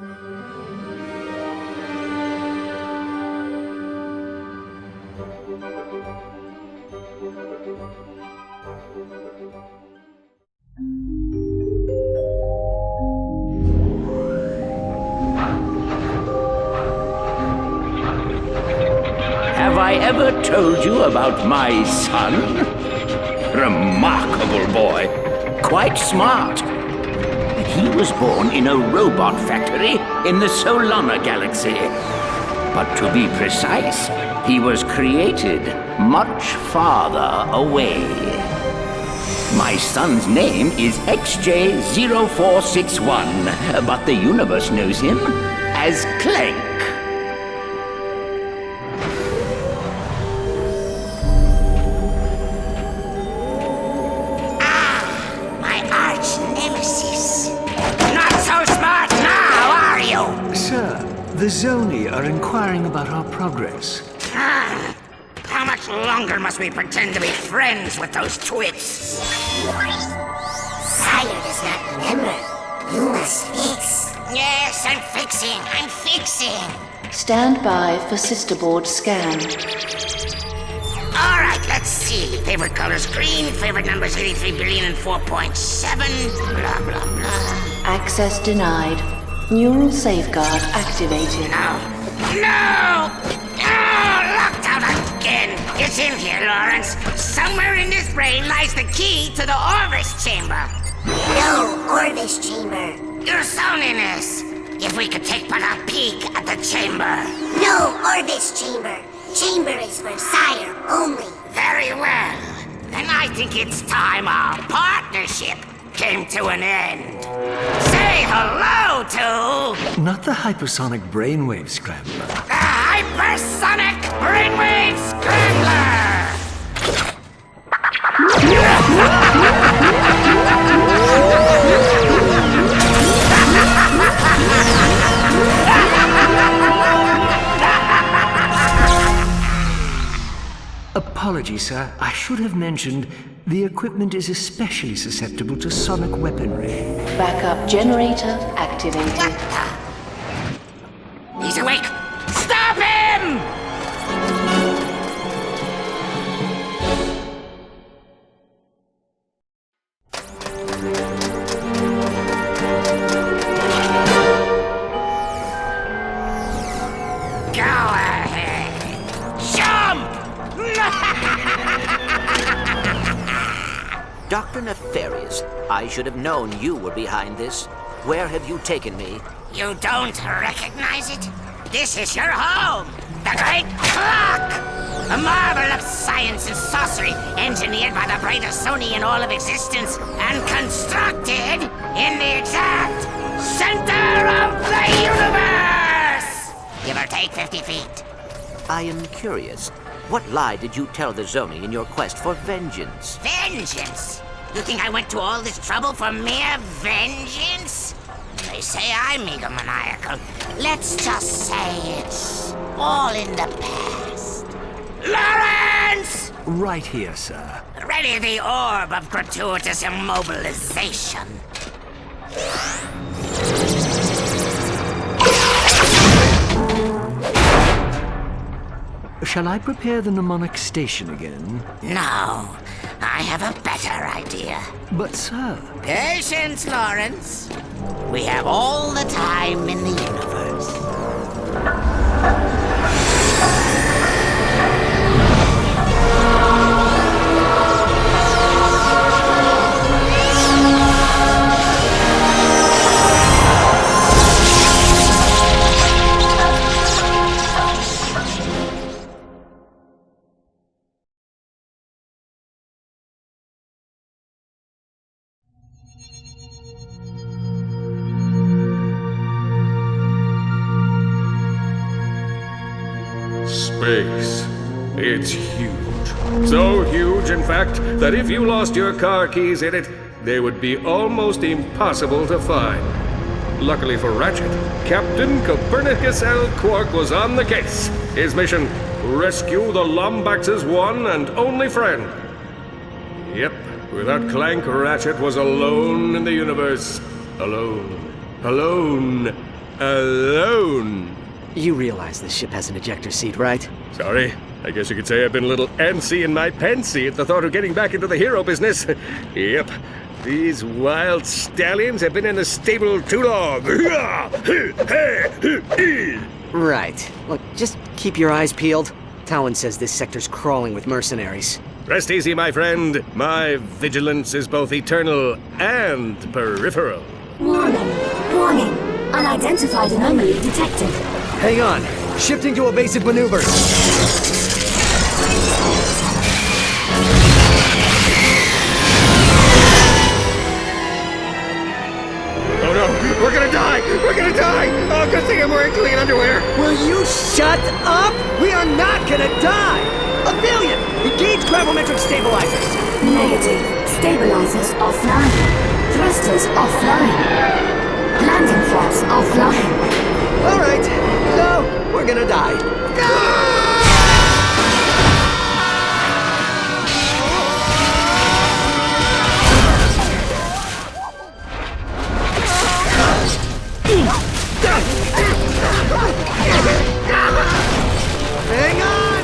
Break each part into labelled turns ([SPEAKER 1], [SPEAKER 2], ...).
[SPEAKER 1] Have I ever told you about my son? Remarkable boy. Quite smart. He was born in a robot factory in the Solana galaxy. But to be precise, he was created much farther away. My son's name is XJ0461, but the universe knows him as Clank.
[SPEAKER 2] The Zoni are inquiring about our progress.
[SPEAKER 3] How much longer must we pretend to be friends with those twits?
[SPEAKER 4] Sire does not remember. You must fix.
[SPEAKER 3] Yes, I'm fixing.
[SPEAKER 5] Stand by for sisterboard scan.
[SPEAKER 3] All right, let's see. Favorite color's green, favorite number's 83 billion and 4.7, blah, blah, blah.
[SPEAKER 5] Access denied. Neural safeguard activated.
[SPEAKER 3] No! Locked out again! It's in here, Lawrence. Somewhere in this brain lies the key to the Orvis chamber.
[SPEAKER 4] No Orvis chamber.
[SPEAKER 3] Your Zoniness! If we could take but a peek at the chamber.
[SPEAKER 4] No Orvis chamber. Chamber is for Sire only.
[SPEAKER 3] Very well. Then I think it's time our partnership came to an end. Say hello to...
[SPEAKER 2] Not the hypersonic brainwave scrambler.
[SPEAKER 3] The Hypersonic Brainwave Scrambler!
[SPEAKER 2] Apologies, sir. I should have mentioned the equipment is especially susceptible to sonic weaponry.
[SPEAKER 5] Backup generator activated.
[SPEAKER 3] What the? He's awake! Stop him! Go ahead! Jump!
[SPEAKER 6] Dr. Nefarious, I should have known you were behind this. Where have you taken me?
[SPEAKER 3] You don't recognize it? This is your home! The Great Clock! A marvel of science and sorcery, engineered by the brightest Zoni in all of existence, and constructed in the exact center of the universe! Give or take 50 feet.
[SPEAKER 6] I am curious. What lie did you tell the Zoni in your quest for vengeance?
[SPEAKER 3] Vengeance? You think I went to all this trouble for mere vengeance? They say I'm egomaniacal. Let's just say it's all in the past. Lawrence!
[SPEAKER 2] Right here, sir.
[SPEAKER 3] Ready the orb of gratuitous immobilization.
[SPEAKER 2] Shall I prepare the mnemonic station again?
[SPEAKER 3] No, I have a better idea.
[SPEAKER 2] But, sir...
[SPEAKER 3] Patience, Lawrence. We have all the time in the universe.
[SPEAKER 7] Space. It's huge. So huge, in fact, that if you lost your car keys in it, they would be almost impossible to find. Luckily for Ratchet, Captain Copernicus L. Quark was on the case. His mission, rescue the Lombax's one and only friend. Yep, without Clank, Ratchet was alone in the universe. Alone. Alone. alone.
[SPEAKER 8] You realize this ship has an ejector seat, right?
[SPEAKER 7] Sorry. I guess you could say I've been a little antsy in my pantsy at the thought of getting back into the hero business. Yep. These wild stallions have been in the stable too long.
[SPEAKER 8] Right. Look, just keep your eyes peeled. Talon says this sector's crawling with mercenaries.
[SPEAKER 7] Rest easy, my friend. My vigilance is both eternal and peripheral.
[SPEAKER 9] Warning. Warning. Unidentified anomaly detected.
[SPEAKER 8] Hang on. Shifting to evasive maneuvers.
[SPEAKER 7] Oh no, we're gonna die! We're gonna die! Oh, good thing I'm wearing clean underwear!
[SPEAKER 8] Will you shut up? We are not gonna die! Aphelion, engage gravimetric stabilizers!
[SPEAKER 9] Negative. Stabilizers offline. Thrusters offline. Landing flaps offline.
[SPEAKER 8] Alright, so we're gonna die. Hang on!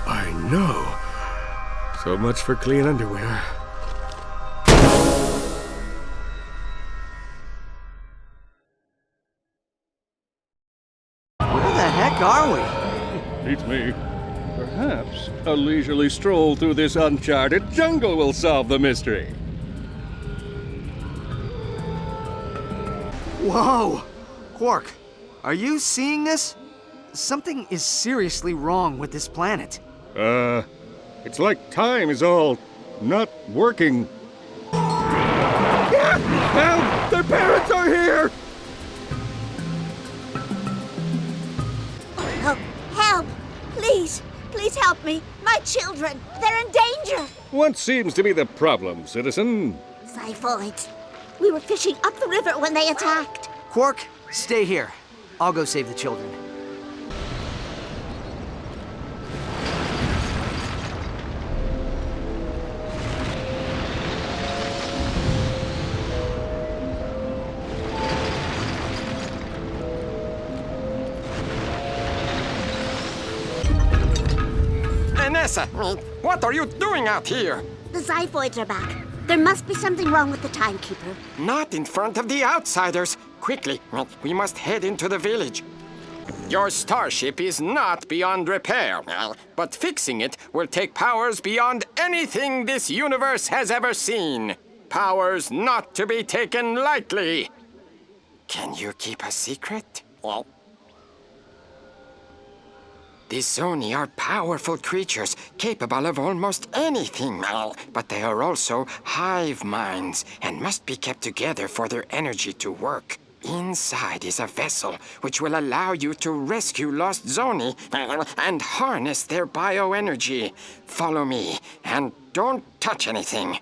[SPEAKER 7] I know. So much for clean underwear.
[SPEAKER 8] Where the heck are we?
[SPEAKER 7] Beats me. Perhaps a leisurely stroll through this uncharted jungle will solve the mystery.
[SPEAKER 8] Whoa! Quark, are you seeing this? Something is seriously wrong with this planet.
[SPEAKER 7] It's like time is all not working. Help! Their parents are here!
[SPEAKER 4] Help! Help! Please! Please help me! My children! They're in danger!
[SPEAKER 7] What seems to be the problem, citizen?
[SPEAKER 4] Xiphoids. We were fishing up the river when they attacked.
[SPEAKER 8] Quark, stay here. I'll go save the children.
[SPEAKER 10] Vanessa, what are you doing out here?
[SPEAKER 4] The Xiphoids are back. There must be something wrong with the timekeeper.
[SPEAKER 10] Not in front of the outsiders. Quickly, we must head into the village. Your starship is not beyond repair, but fixing it will take powers beyond anything this universe has ever seen. Powers not to be taken lightly. Can you keep a secret? The Zoni are powerful creatures, capable of almost anything, but they are also hive minds and must be kept together for their energy to work. Inside is a vessel which will allow you to rescue lost Zoni and harness their bioenergy. Follow me, and don't touch anything.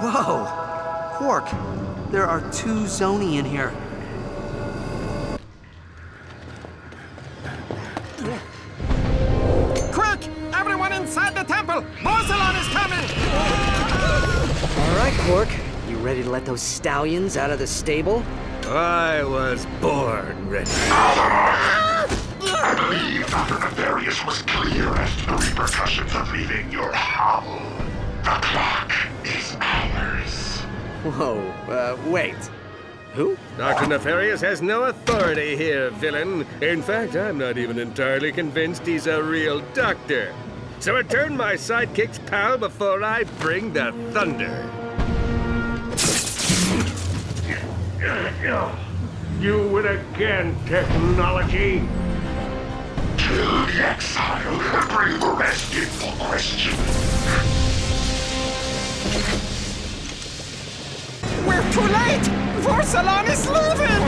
[SPEAKER 8] Whoa! Quark, there are 2 Zoni in here.
[SPEAKER 10] Quick! Everyone inside the temple! Borsalon is coming!
[SPEAKER 8] All right, Quark. You ready to let those stallions out of the stable?
[SPEAKER 7] I was born ready.
[SPEAKER 11] I believe Dr. Nefarious was clear as to the repercussions of leaving your hovel. The clock is ours.
[SPEAKER 8] Whoa, wait. Who?
[SPEAKER 7] Dr. Nefarious has no authority here, villain. In fact, I'm not even entirely convinced he's a real doctor. So return my sidekick's pal before I bring the thunder. You win again, technology.
[SPEAKER 11] Kill the exile and bring the rest in for question.
[SPEAKER 10] We're too late! Borsalon is leaving!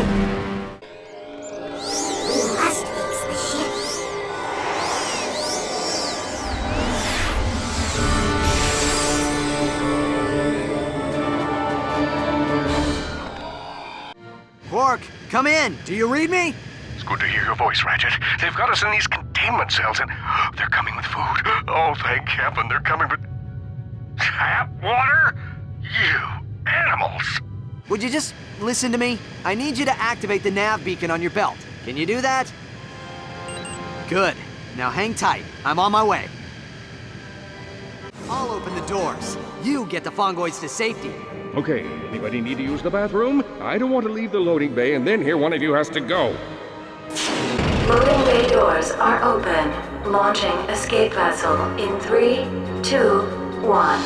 [SPEAKER 4] We must fix the ship.
[SPEAKER 8] Come in. Do you read me?
[SPEAKER 11] It's good to hear your voice, Ratchet. They've got us in these containment cells and they're coming with food. Oh, thank heaven, they're coming with... tap water? You animals!
[SPEAKER 8] Would you just listen to me? I need you to activate the nav beacon on your belt. Can you do that? Good. Now hang tight. I'm on my way. I'll open the doors. You get the Fongoids to safety.
[SPEAKER 7] Okay, anybody need to use the bathroom? I don't want to leave the loading bay and then hear one of you has to go.
[SPEAKER 5] Loading bay doors are open. Launching escape vessel in 3, 2, 1.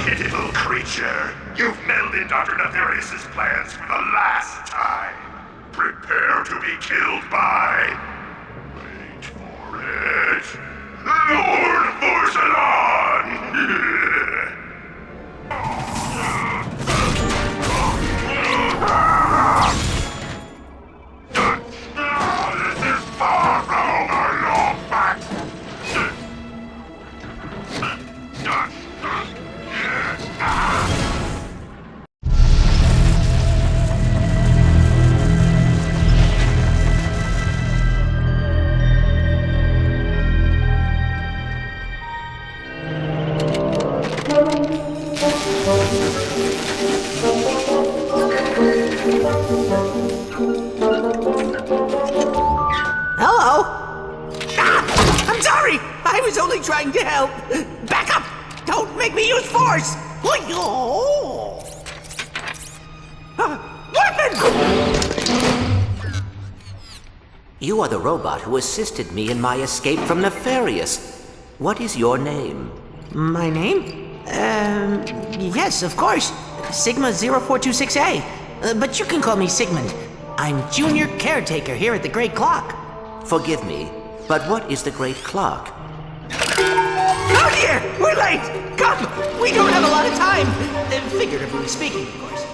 [SPEAKER 11] Pitiful creature, you've meddled in Dr. Nefarious' plans for the last time. Prepare to be killed by... wait for it... Lord Porcelain! This is far from our long back.
[SPEAKER 2] Hello? I'm sorry! I was only trying to help! Back up! Don't make me use force! Weapon!
[SPEAKER 6] You are the robot who assisted me in my escape from Nefarious. What is your name?
[SPEAKER 2] My name? Yes, of course. Sigma 0426A. But you can call me Sigmund. I'm junior caretaker here at the Great Clock.
[SPEAKER 6] Forgive me, but what is the Great Clock?
[SPEAKER 2] Oh dear! We're late! Come! We don't have a lot of time! Figuratively speaking, of course.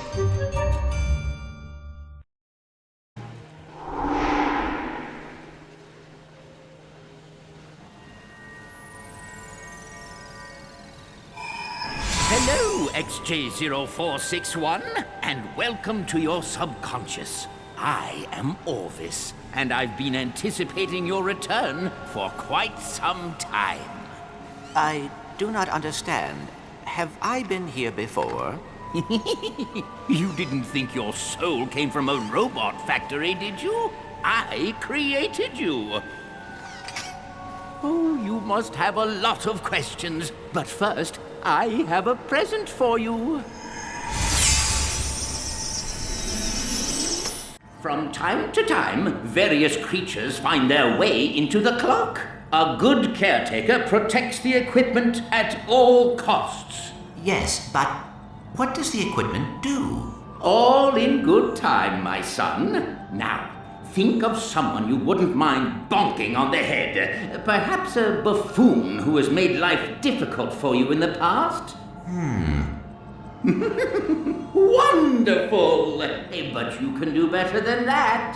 [SPEAKER 1] Hello, XJ0461, and welcome to your subconscious. I am Orvis, and I've been anticipating your return for quite some time.
[SPEAKER 6] I do not understand. Have I been here before?
[SPEAKER 1] You didn't think your soul came from a robot factory, did you? I created you. Oh, you must have a lot of questions. But first, I have a present for you. From time to time, various creatures find their way into the clock. A good caretaker protects the equipment at all costs.
[SPEAKER 6] Yes, but what does the equipment do?
[SPEAKER 1] All in good time, my son. Now, think of someone you wouldn't mind bonking on the head. Perhaps a buffoon who has made life difficult for you in the past. Wonderful! But you can do better than that.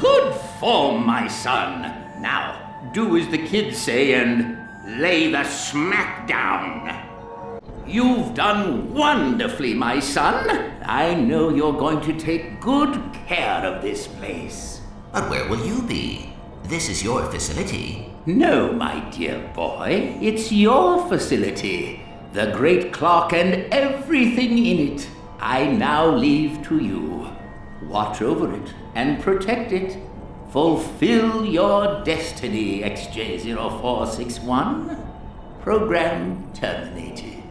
[SPEAKER 1] Good form, my son. Now, do as the kids say and lay the smack down. You've done wonderfully, my son. I know you're going to take good care of this place.
[SPEAKER 6] But where will you be? This is your facility.
[SPEAKER 1] No, my dear boy. It's your facility. The Great Clock and everything in it, I now leave to you. Watch over it and protect it. Fulfill your destiny, XJ0461. Program terminated.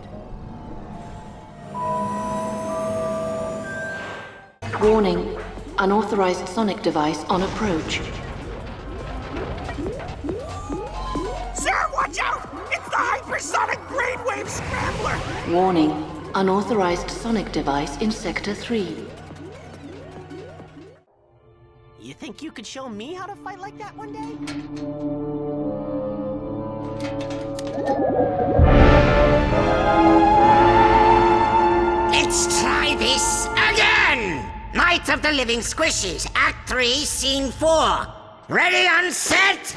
[SPEAKER 5] Warning. Unauthorized sonic device on approach.
[SPEAKER 3] Sir, watch out! It's the hypersonic brainwave scrambler!
[SPEAKER 5] Warning. Unauthorized sonic device in Sector 3.
[SPEAKER 2] You think you could show me how to fight like that one day?
[SPEAKER 3] Let's try this again! Night of the Living Squishies, Act 3, Scene 4. Ready on set?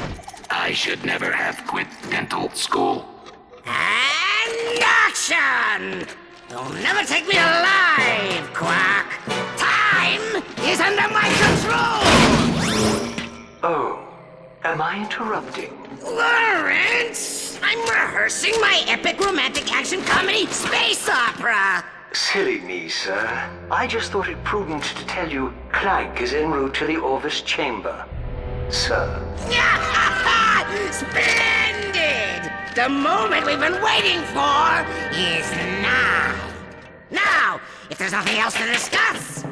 [SPEAKER 11] I should never have quit dental school.
[SPEAKER 3] And action! You'll never take me alive, Quack! Time is under my control!
[SPEAKER 12] Oh, am I interrupting?
[SPEAKER 3] Lawrence! I'm rehearsing my epic romantic action comedy space opera!
[SPEAKER 12] Silly me, sir. I just thought it prudent to tell you Clank is en route to the Orvis chamber. Sir.
[SPEAKER 3] Splendid! The moment we've been waiting for is now. Now, if there's nothing else to discuss.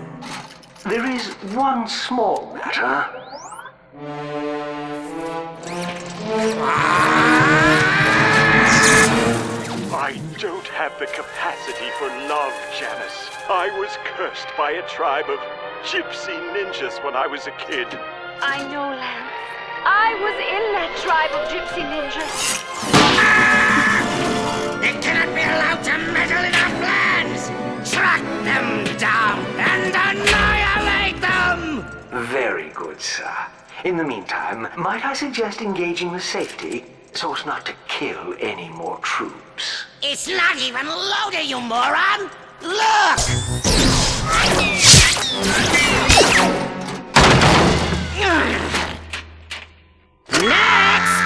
[SPEAKER 12] There is one small matter.
[SPEAKER 13] I don't have the capacity for love, Janice. I was cursed by a tribe of gypsy ninjas when I was a kid.
[SPEAKER 14] I know, Lance. I was in that tribe of gypsy ninjas.
[SPEAKER 3] They cannot be allowed to meddle in our plans! Track them down and annihilate them!
[SPEAKER 12] Very good, sir. In the meantime, might I suggest engaging with safety so as not to kill any more troops?
[SPEAKER 3] It's not even loaded, you moron! Look! Next!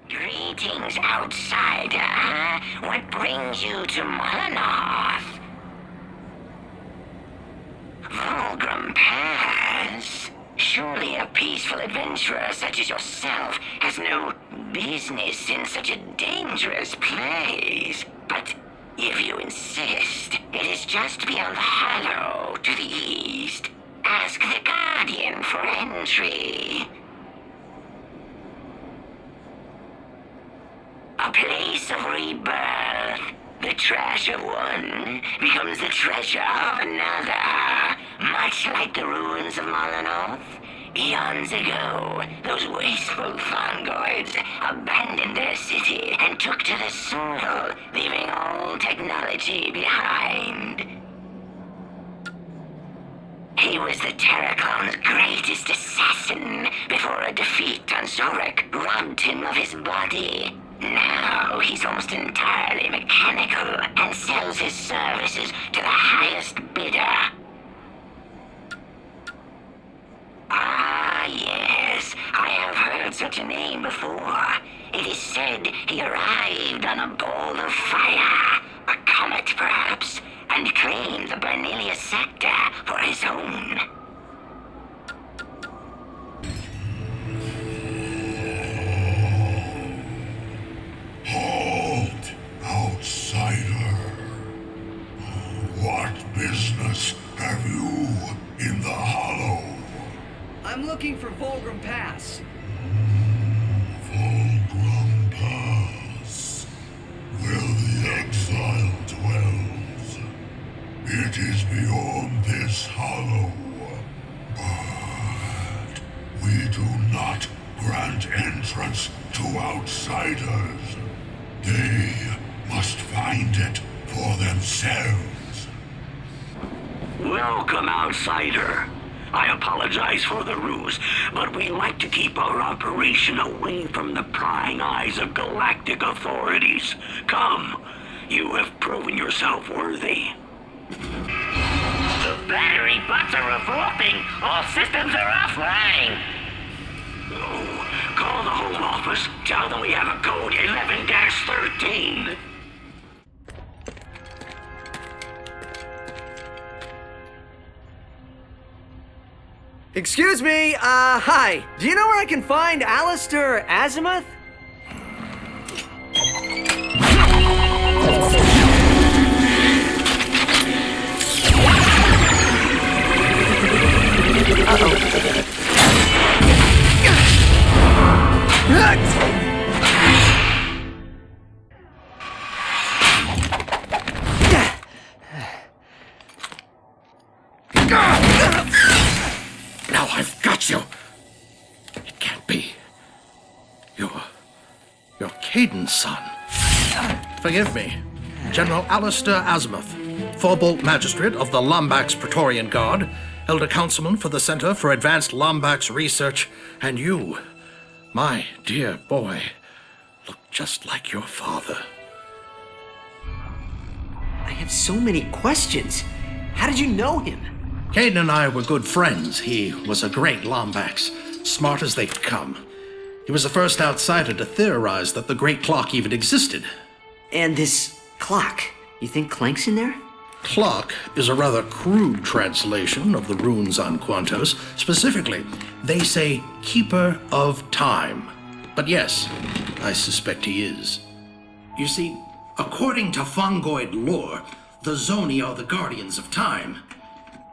[SPEAKER 3] Greetings, outsider. What brings you to Molinoth? Vulgrim Pass? Surely a peaceful adventurer such as yourself has no business in such a dangerous place. But if you insist, it is just beyond the hollow to the east. Ask the Guardian for entry. A place of rebirth. The trash of one becomes the treasure of another. Much like the ruins of Molinoth. Eons ago, those wasteful Fongoids abandoned their city and took to the soil, leaving all technology behind. He was the Terraclone's greatest assassin before a defeat on Zorik robbed him of his body. Now he's almost entirely mechanical and sells his services to the highest bidder. Ah, yes, I have heard such a name before. It is said he arrived on a ball of fire, a comet perhaps, and claimed the Bernilius sector for his own.
[SPEAKER 11] Halt, outsider. What business have you in the hollow?
[SPEAKER 8] I'm looking for Vulgrim Pass.
[SPEAKER 11] Vulgrim Pass, where the exile dwells. It is beyond this hollow. But we do not grant entrance to outsiders. They must find it for themselves.
[SPEAKER 15] Welcome, outsider. I apologize for the ruse, but we like to keep our operation away from the prying eyes of galactic authorities. Come, you have proven yourself worthy.
[SPEAKER 3] The battery bots are revolting. All systems are offline.
[SPEAKER 15] Oh, call the home office. Tell them we have a code 11-13.
[SPEAKER 8] Excuse me, hi. Do you know where I can find Alistair Azimuth?
[SPEAKER 7] Now I've got you. It can't be. You're Caden's son. Forgive me. General Alistair Azimuth, Forbolt Magistrate of the Lombax Praetorian Guard, Elder Councilman for the Center for Advanced Lombax Research, and you,
[SPEAKER 16] My dear boy, look just like your father.
[SPEAKER 8] I have so many questions. How did you know him?
[SPEAKER 16] Caden and I were good friends. He was a great Lombax, smart as they could come. He was the first outsider to theorize that the Great Clock even existed.
[SPEAKER 8] And this clock, you think Clank's in there?
[SPEAKER 16] Clock is a rather crude translation of the runes on Quantos. Specifically, they say Keeper of Time. But yes, I suspect he is. You see, according to Fongoid lore, the Zoni are the guardians of time.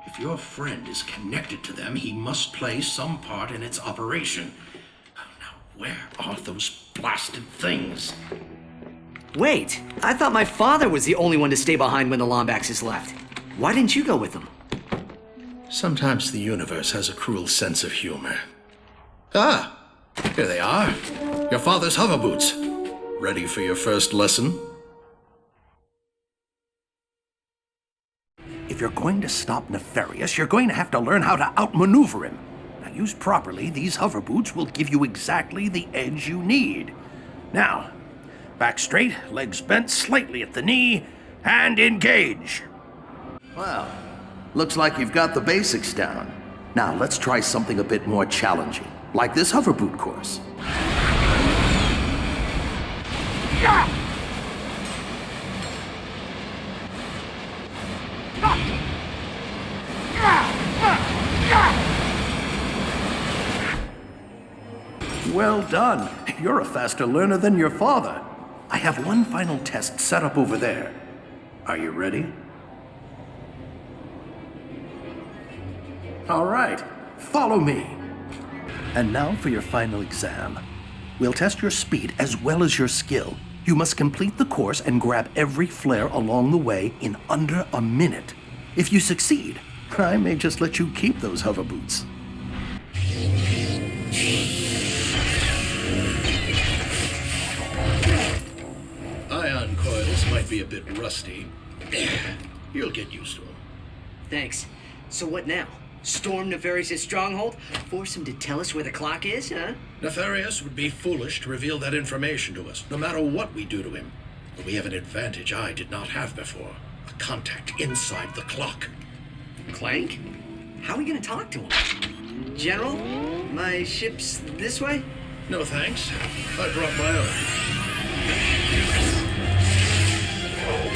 [SPEAKER 16] If your friend is connected to them, he must play some part in its operation. Now, where are those blasted things?
[SPEAKER 8] Wait, I thought my father was the only one to stay behind when the Lombaxes left. Why didn't you go with them?
[SPEAKER 16] Sometimes the universe has a cruel sense of humor. Ah, here they are. Your father's hover boots. Ready for your first lesson?
[SPEAKER 17] If you're going to stop Nefarious, you're going to have to learn how to outmaneuver him. Now, used properly, these hover boots will give you exactly the edge you need. Now, back straight, legs bent slightly at the knee, and engage.
[SPEAKER 18] Well, looks like you've got the basics down.
[SPEAKER 17] Now, let's try something a bit more challenging, like this hover boot course. Well done. You're a faster learner than your father. I have one final test set up over there. Are you ready? All right, follow me. And now for your final exam. We'll test your speed as well as your skill. You must complete the course and grab every flare along the way in under a minute. If you succeed, I may just let you keep those hover boots.
[SPEAKER 16] Ion coils might be a bit rusty. You'll get used to them.
[SPEAKER 8] Thanks. So what now? Storm Nefarious' stronghold? Force him to tell us where the clock is, huh?
[SPEAKER 16] Nefarious would be foolish to reveal that information to us, no matter what we do to him. But we have an advantage I did not have before. A contact inside the clock.
[SPEAKER 8] Clank? How are we gonna talk to him? General, my ship's this way?
[SPEAKER 16] No thanks. I brought my own.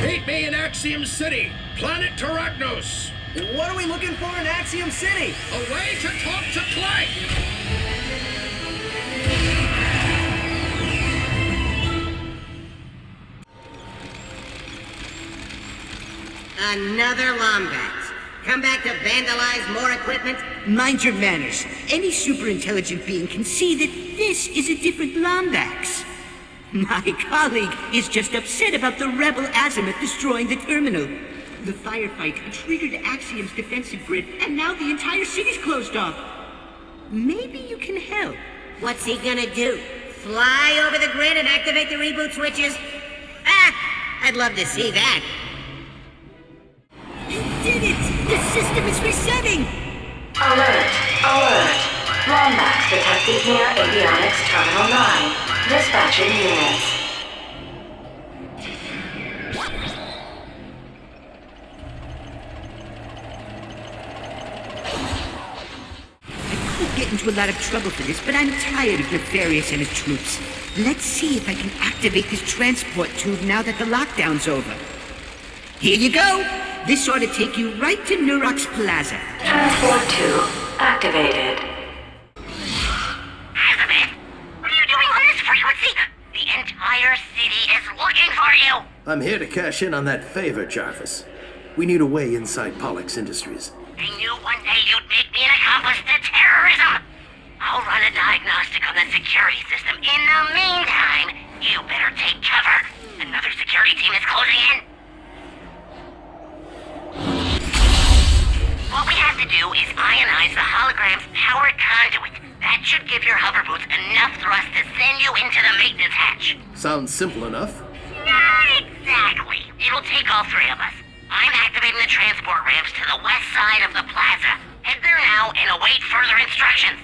[SPEAKER 16] Meet me in Axiom City, planet Terragnos.
[SPEAKER 8] What are we looking for in Axiom City?
[SPEAKER 16] A way to talk to Clank!
[SPEAKER 3] Another Lombax. Come back to vandalize more equipment?
[SPEAKER 19] Mind your manners. Any super-intelligent being can see that this is a different Lombax. My colleague is just upset about the rebel azimuth destroying the terminal. The firefight triggered Axiom's defensive grid, and now the entire city's closed off. Maybe you can help.
[SPEAKER 3] What's he gonna do? Fly over the grid and activate the reboot switches? Ah! I'd love to see that.
[SPEAKER 19] You did it! The system is resetting!
[SPEAKER 5] Alert! Alert! Lombax detected near Avionics Terminal 9. Dispatching units.
[SPEAKER 19] Get into a lot of trouble for this, but I'm tired of Nefarious and his troops. Let's see if I can activate this transport tube now that the lockdown's over. Here you go! This ought to take you right to Nurox Plaza.
[SPEAKER 5] Transport tube activated.
[SPEAKER 3] Azimuth, what are you doing on this frequency? The entire city is looking for you!
[SPEAKER 17] I'm here to cash in on that favor, Jarvis. We need a way inside Pollux Industries.
[SPEAKER 3] I knew one day you'd make me an accomplice to terrorism! I'll run a diagnostic on the security system. In the meantime, you better take cover. Another security team is closing in. What we have to do is ionize the hologram's powered conduit. That should give your hover boots enough thrust to send you into the maintenance hatch.
[SPEAKER 17] Sounds simple enough.
[SPEAKER 3] Not exactly. It'll take all three of us. I'm activating the transport ramps to the west side of the plaza. Head there now and await further instructions.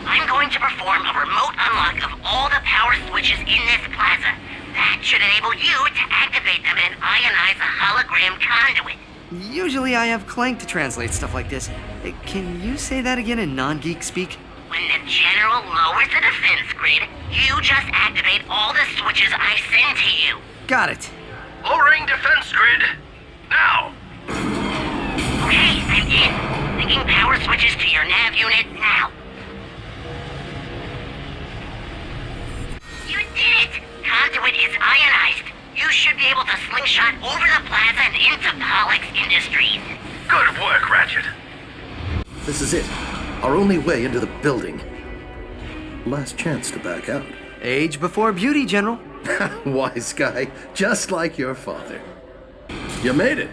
[SPEAKER 3] I'm going to perform a remote unlock of all the power switches in this plaza. That should enable you to activate them and ionize a hologram conduit.
[SPEAKER 8] Usually I have Clank to translate stuff like this. Can you say that again in non-geek speak?
[SPEAKER 3] When the General lowers the defense grid, you just activate all the switches I send to you.
[SPEAKER 8] Got it.
[SPEAKER 11] Lowering defense grid. Now.
[SPEAKER 3] Okay, I'm in. Linking power switches to your nav unit now. You did it! Conduit is ionized. You should be able to slingshot over the plaza and into Pollux Industries.
[SPEAKER 11] Good work, Ratchet.
[SPEAKER 17] This is it. Our only way into the building. Last chance to back out.
[SPEAKER 8] Age before beauty, General.
[SPEAKER 17] Wise guy, just like your father. You made it.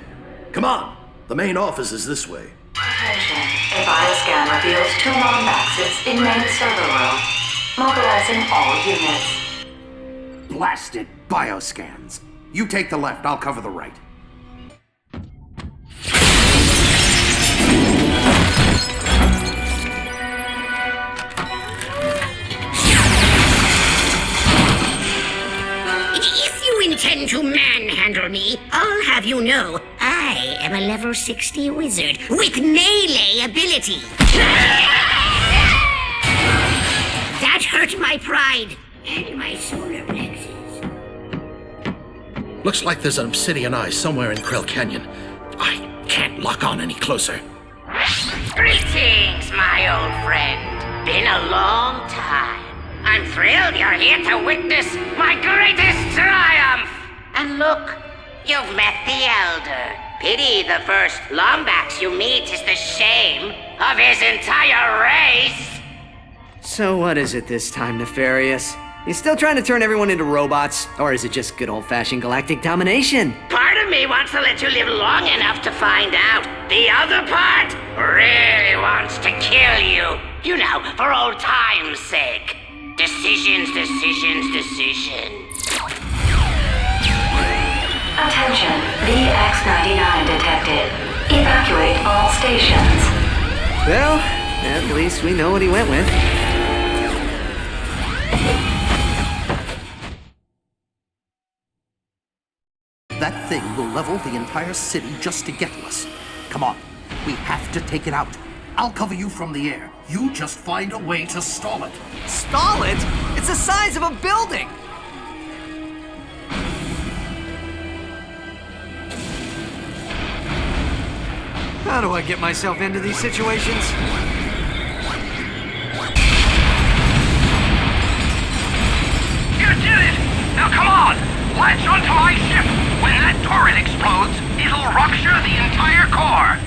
[SPEAKER 17] Come on. The main office is this way.
[SPEAKER 5] Attention. A bioscan reveals 2 Lombaxes in main server room. Mobilizing all units.
[SPEAKER 20] Blasted bioscans. You take the left, I'll cover the right.
[SPEAKER 3] If you intend to manhandle me, I'll have you know, I am a level 60 wizard with melee ability. That hurt my pride and my solar plexus.
[SPEAKER 16] Looks like there's an obsidian eye somewhere in Krell Canyon. I can't lock on any closer.
[SPEAKER 3] Greetings, my old friend. Been a long time. I'm thrilled you're here to witness my greatest triumph. And look, you've met the Elder. Pity the first Lombax you meet is the shame of his entire race.
[SPEAKER 8] So what is it this time, Nefarious? You still trying to turn everyone into robots? Or is it just good old-fashioned galactic domination?
[SPEAKER 3] Part of me wants to let you live long enough to find out. The other part really wants to kill you. You know, for old time's sake. Decisions, decisions, decisions.
[SPEAKER 5] Attention. VX-99 detected. Evacuate all stations.
[SPEAKER 8] Well, at least we know what he went with.
[SPEAKER 17] That thing will level the entire city just to get to us. Come on, we have to take it out. I'll cover you from the air. You just find a way to stall it.
[SPEAKER 8] Stall it? It's the size of a building! How do I get myself into these situations?
[SPEAKER 11] You did it! Now come on! Latch onto my ship! When that turret explodes, it'll rupture the entire core!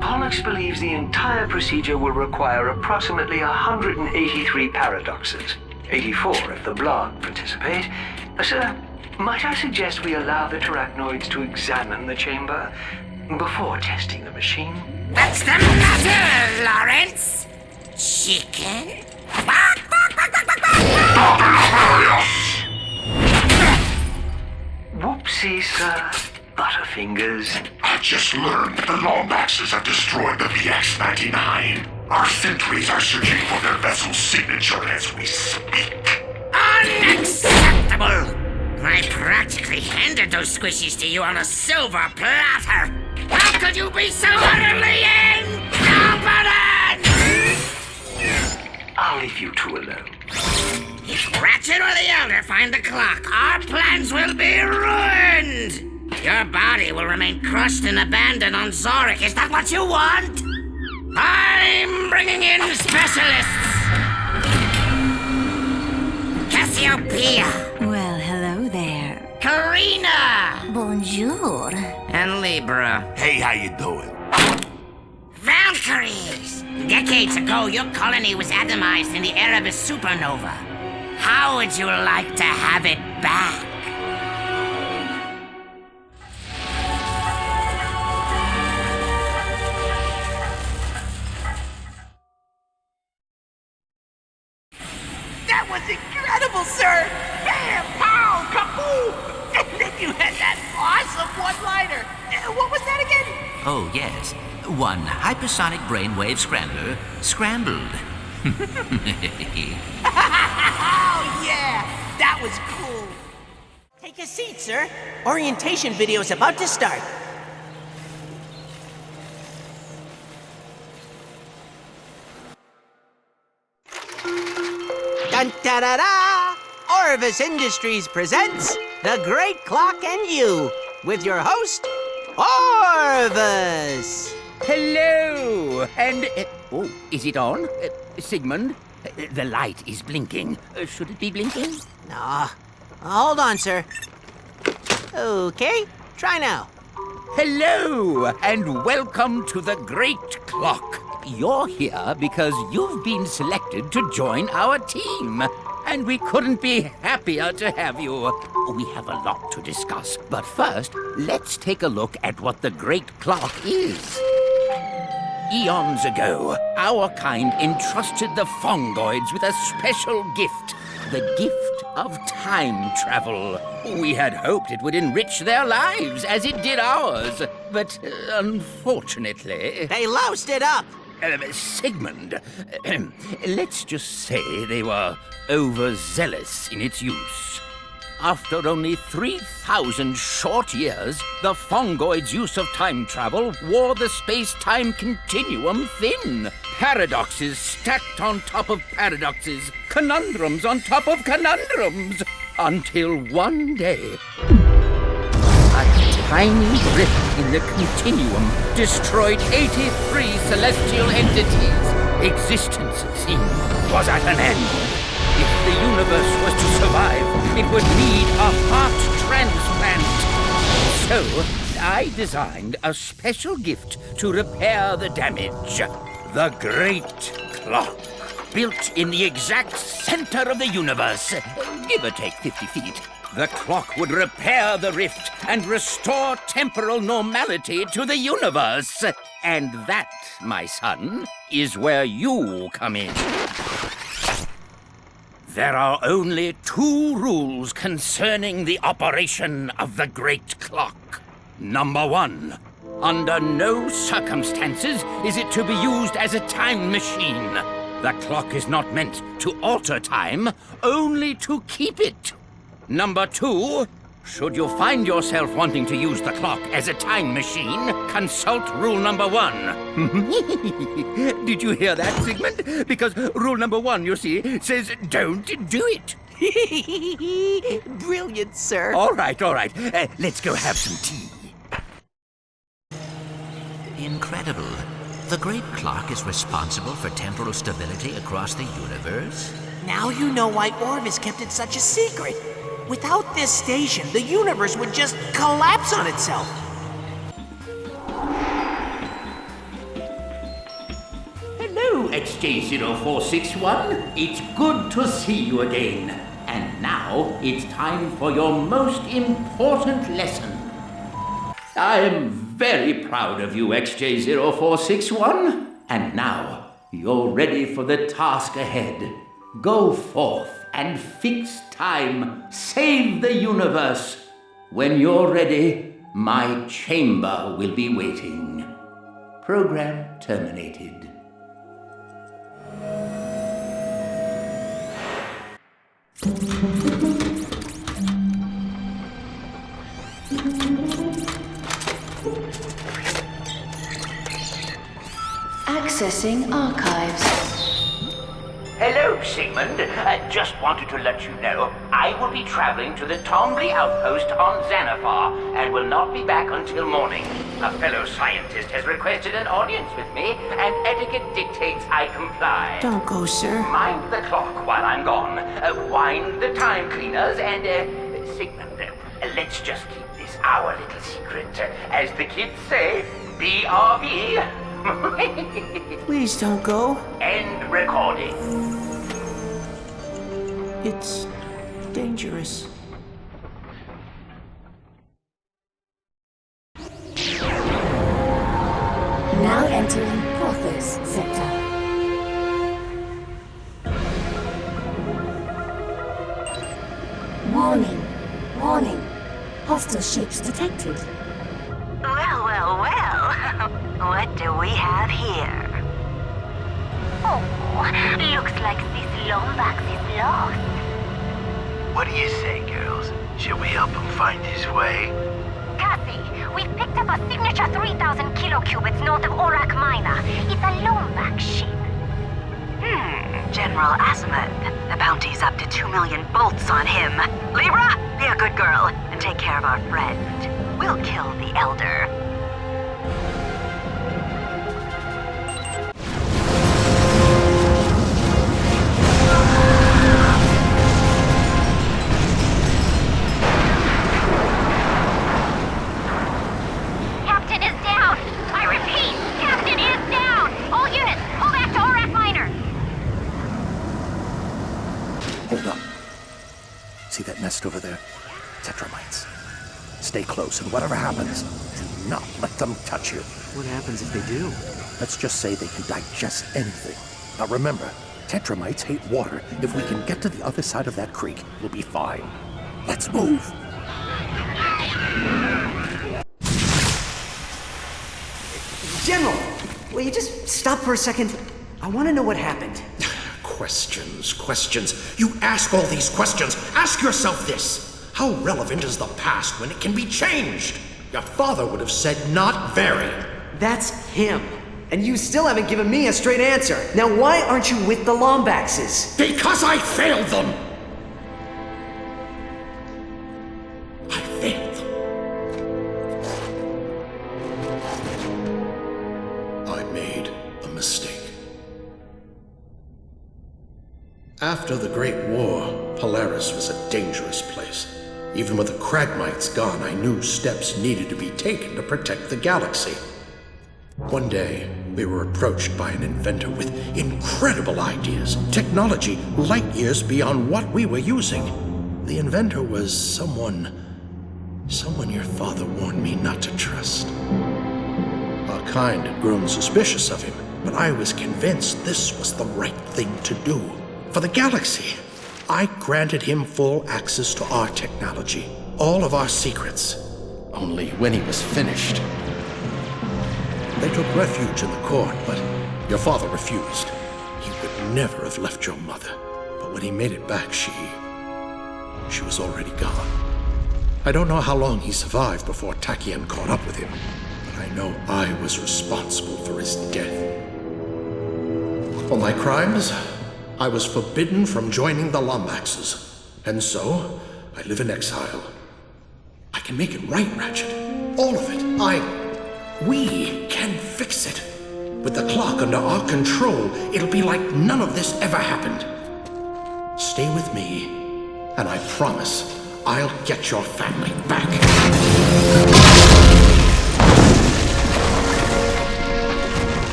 [SPEAKER 12] Pollux believes the entire procedure will require approximately 183 paradoxes. 84 if the blog participate. Sir, might I suggest we allow the Terrachnoids to examine the chamber before testing the machine?
[SPEAKER 3] What's the matter, Lawrence? Chicken?
[SPEAKER 12] Whoopsie, sir. Butterfingers.
[SPEAKER 11] I just learned the Lombaxes have destroyed the VX-99. Our sentries are searching for their vessel's signature as we speak.
[SPEAKER 3] Unacceptable! I practically handed those squishies to you on a silver platter! How could you be so utterly incompetent?
[SPEAKER 12] I'll leave you two alone.
[SPEAKER 3] If Ratchet or the Elder find the clock, our plans will be ruined! Your body will remain crushed and abandoned on Zorik. Is that what you want? I'm bringing in specialists! Cassiopeia!
[SPEAKER 4] Well, hello there.
[SPEAKER 3] Karina!
[SPEAKER 4] Bonjour.
[SPEAKER 3] And Libra.
[SPEAKER 11] Hey, how you doing?
[SPEAKER 3] Valkyries! Decades ago, your colony was atomized in the Erebus supernova. How would you like to have it back?
[SPEAKER 19] was incredible, sir! Bam! Pow! Kaboom! And then you had that awesome one-liner! What was that again?
[SPEAKER 6] Oh, yes. One hypersonic brainwave scrambler scrambled.
[SPEAKER 19] Oh, yeah! That was cool!
[SPEAKER 2] Take a seat, sir. Orientation video is about to start. Dun-da-da-da! Orvis Industries presents The Great Clock and You, with your host, Orvis!
[SPEAKER 1] Hello! And, oh, is it on? Sigmund, the light is blinking. Should it be blinking?
[SPEAKER 2] Nah. Hold on, sir. Okay, try now.
[SPEAKER 1] Hello, and welcome to the Great Clock. You're here because you've been selected to join our team. And we couldn't be happier to have you. We have a lot to discuss. But first, let's take a look at what the Great Clock is. Eons ago, our kind entrusted the Fongoids with a special gift. The gift of time travel. We had hoped it would enrich their lives as it did ours. But unfortunately...
[SPEAKER 2] They loused it up!
[SPEAKER 1] Sigmund, let's just say they were overzealous in its use. After only 3,000 short years, the Fongoids' use of time travel wore the space-time continuum thin. Paradoxes stacked on top of paradoxes, conundrums on top of conundrums, until one day, a tiny rift in the continuum destroyed 83 celestial entities. Existence, it seemed, was at an end. If the universe was to survive, it would need a heart transplant. So, I designed a special gift to repair the damage. The Great Clock. Built in the exact center of the universe, give or take 50 feet. The clock would repair the rift and restore temporal normality to the universe. And that, my son, is where you come in. There are only 2 rules concerning the operation of the Great Clock. Number 1, under no circumstances is it to be used as a time machine. The clock is not meant to alter time, only to keep it. Number 2, should you find yourself wanting to use the clock as a time machine, consult rule number 1. Did you hear that, Sigmund? Because rule number 1, you see, says don't do it.
[SPEAKER 2] Brilliant, sir.
[SPEAKER 1] All right. Let's go have some tea.
[SPEAKER 6] Incredible. The Great Clock is responsible for temporal stability across the universe?
[SPEAKER 2] Now you know why Orvis kept it such a secret. Without this station, the universe would just collapse on itself.
[SPEAKER 1] Hello, XJ0461. It's good to see you again. And now it's time for your most important lesson. I'm very proud of you, XJ0461. And now you're ready for the task ahead. Go forth and fix time. Save the universe. When you're ready, my chamber will be waiting. Program terminated.
[SPEAKER 5] Accessing archives.
[SPEAKER 1] Hello, Sigmund. Just wanted to let you know I will be traveling to the Tombly outpost on Xanathar and will not be back until morning. A fellow scientist has requested an audience with me, and etiquette dictates I comply.
[SPEAKER 2] Don't go, sir.
[SPEAKER 1] Mind the clock while I'm gone. Wind the time cleaners, and, Sigmund, let's just keep this our little secret. As the kids say, BRB.
[SPEAKER 2] Please don't go.
[SPEAKER 1] End recording.
[SPEAKER 2] It's dangerous.
[SPEAKER 9] Now entering Porthos sector. hostile ships detected.
[SPEAKER 5] Well, well, well. What do we have here? Oh, looks like this Lombax is lost.
[SPEAKER 21] What do you say, girls? Shall we help him find his way?
[SPEAKER 14] Cassie, we've picked up a signature 3,000 kilocubits north of Orak Minor. It's a Lombax ship.
[SPEAKER 5] General Azimuth. The bounty's up to 2 million bolts on him. Libra, be a good girl and take care of our friend. We'll kill the Elder.
[SPEAKER 14] Captain is down! I repeat, Captain is down! All units, pull back to Orak Minor!
[SPEAKER 17] Hold up. See that nest over there? Tetramites. Stay close, and whatever happens, do not let them touch you.
[SPEAKER 8] What happens if they do?
[SPEAKER 17] Let's just say they can digest anything. Now remember, tetramites hate water. If we can get to the other side of that creek, we'll be fine. Let's move.
[SPEAKER 8] General, will you just stop for a second? I want to know what happened.
[SPEAKER 16] Questions. You ask all these questions. Ask yourself this. How relevant is the past when it can be changed? Your father would have said not very.
[SPEAKER 8] That's him. And you still haven't given me a straight answer. Now why aren't you with the Lombaxes?
[SPEAKER 16] Because I failed them! I failed them. I made a mistake. After the Great War, Polaris was a dangerous place. Even with the Kragmites gone, I knew steps needed to be taken to protect the galaxy. One day, we were approached by an inventor with incredible ideas, technology light years beyond what we were using. The inventor was someone your father warned me not to trust. Our kind had grown suspicious of him, but I was convinced this was the right thing to do. For the galaxy, I granted him full access to our technology, all of our secrets. Only when he was finished. They took refuge in the court, but your father refused. He would never have left your mother. But when he made it back, she was already gone. I don't know how long he survived before Tachyon caught up with him, but I know I was responsible for his death. For my crimes, I was forbidden from joining the Lombaxes, and so I live in exile. I can make it right, Ratchet. All of it. We can fix it. With the clock under our control, it'll be like none of this ever happened. Stay with me, and I promise I'll get your family back.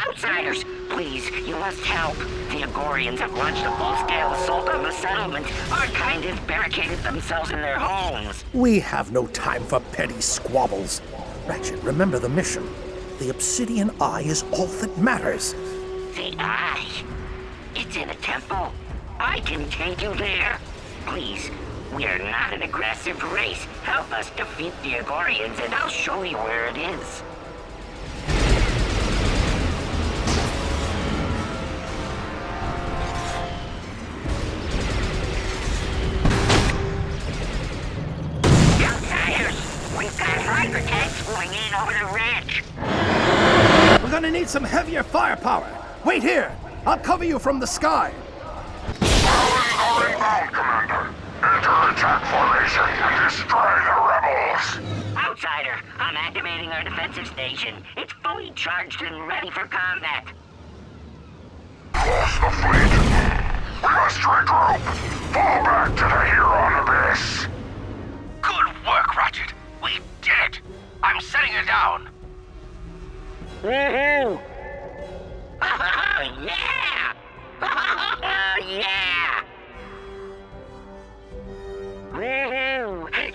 [SPEAKER 3] Outsiders, please, you must help. The Agorians have launched a full-scale assault on the settlement. Our kind has barricaded themselves in their homes.
[SPEAKER 17] We have no time for petty squabbles. Ratchet, remember the mission. The Obsidian Eye is all that matters.
[SPEAKER 3] The Eye? It's in a temple. I can take you there. Please, we are not an aggressive race. Help us defeat the Agorians and I'll show you where it is. We've got hyper tanks going in over the ridge.
[SPEAKER 17] We're gonna need some heavier firepower. Wait here. I'll cover you from the sky.
[SPEAKER 11] Hurry now, Commander. Enter attack formation and destroy the rebels.
[SPEAKER 3] Outsider, I'm activating our defensive station. It's fully charged and ready for combat.
[SPEAKER 11] Lost the fleet. We must regroup. Fall back to the Huron Abyss.
[SPEAKER 22] Good work, Ratchet. We did it! I'm setting it down!
[SPEAKER 3] Woohoo! Yeah! Yeah! Woohoo!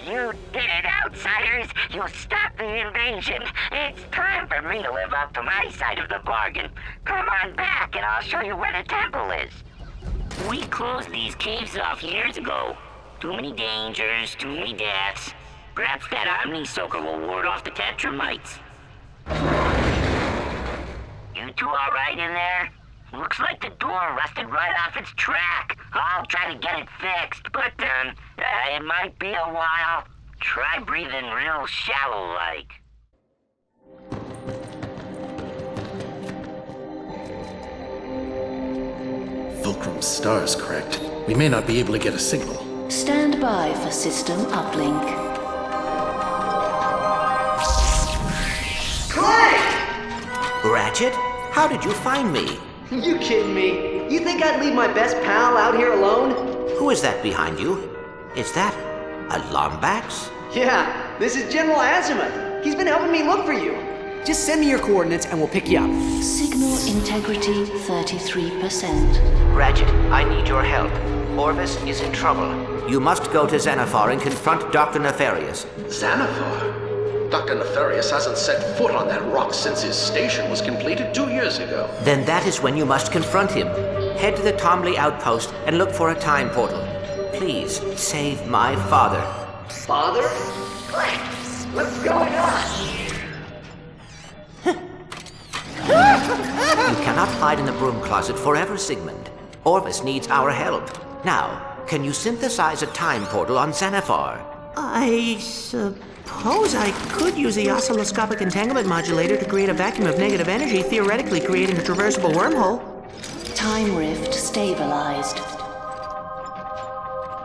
[SPEAKER 3] You did it, Outsiders! You stopped the invasion! It's time for me to live up to my side of the bargain. Come on back and I'll show you where the temple is. We closed these caves off years ago.
[SPEAKER 15] Too many dangers, too many deaths. Perhaps that Omni Soaker will ward off the Tetramites. You two all right in there? Looks like the door rusted right off its track. I'll try to get it fixed, but it might be a while. Try breathing real shallow-like.
[SPEAKER 16] Fulcrum's star's cracked. We may not be able to get a signal.
[SPEAKER 9] Stand by for system uplink.
[SPEAKER 8] Clank!
[SPEAKER 6] Ratchet, how did you find me?
[SPEAKER 8] You kidding me? You think I'd leave my best pal out here alone?
[SPEAKER 6] Who is that behind you? Is that a Lombax?
[SPEAKER 8] Yeah, this is General Azimuth. He's been helping me look for you. Just send me your coordinates and we'll pick you up.
[SPEAKER 9] Signal integrity 33%.
[SPEAKER 6] Ratchet, I need your help. Orvis is in trouble. You must go to Xanathar and confront Dr. Nefarious.
[SPEAKER 17] Xanathar? Dr. Nefarious hasn't set foot on that rock since his station was completed 2 years ago.
[SPEAKER 6] Then that is when you must confront him. Head to the Tomley outpost and look for a time portal. Please, save my father.
[SPEAKER 8] Father? Clank, what's going on?
[SPEAKER 6] You cannot hide in the broom closet forever, Sigmund. Orvis needs our help. Now, can you synthesize a time portal on Xanathar?
[SPEAKER 2] I suppose I could use the oscilloscopic entanglement modulator to create a vacuum of negative energy, theoretically creating a traversable wormhole.
[SPEAKER 9] Time rift stabilized.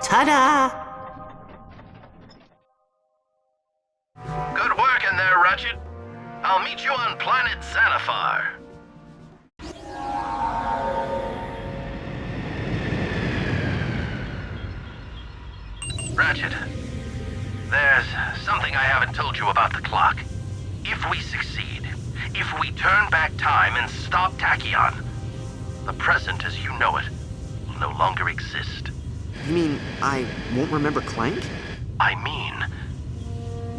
[SPEAKER 2] Ta-da!
[SPEAKER 21] Good work in there, Ratchet. I'll meet you on planet Xanathar. Ratchet, there's something I haven't told you about the clock. If we succeed, if we turn back time and stop Tachyon, the present as you know it will no longer exist.
[SPEAKER 8] You mean I won't remember Clank?
[SPEAKER 21] I mean,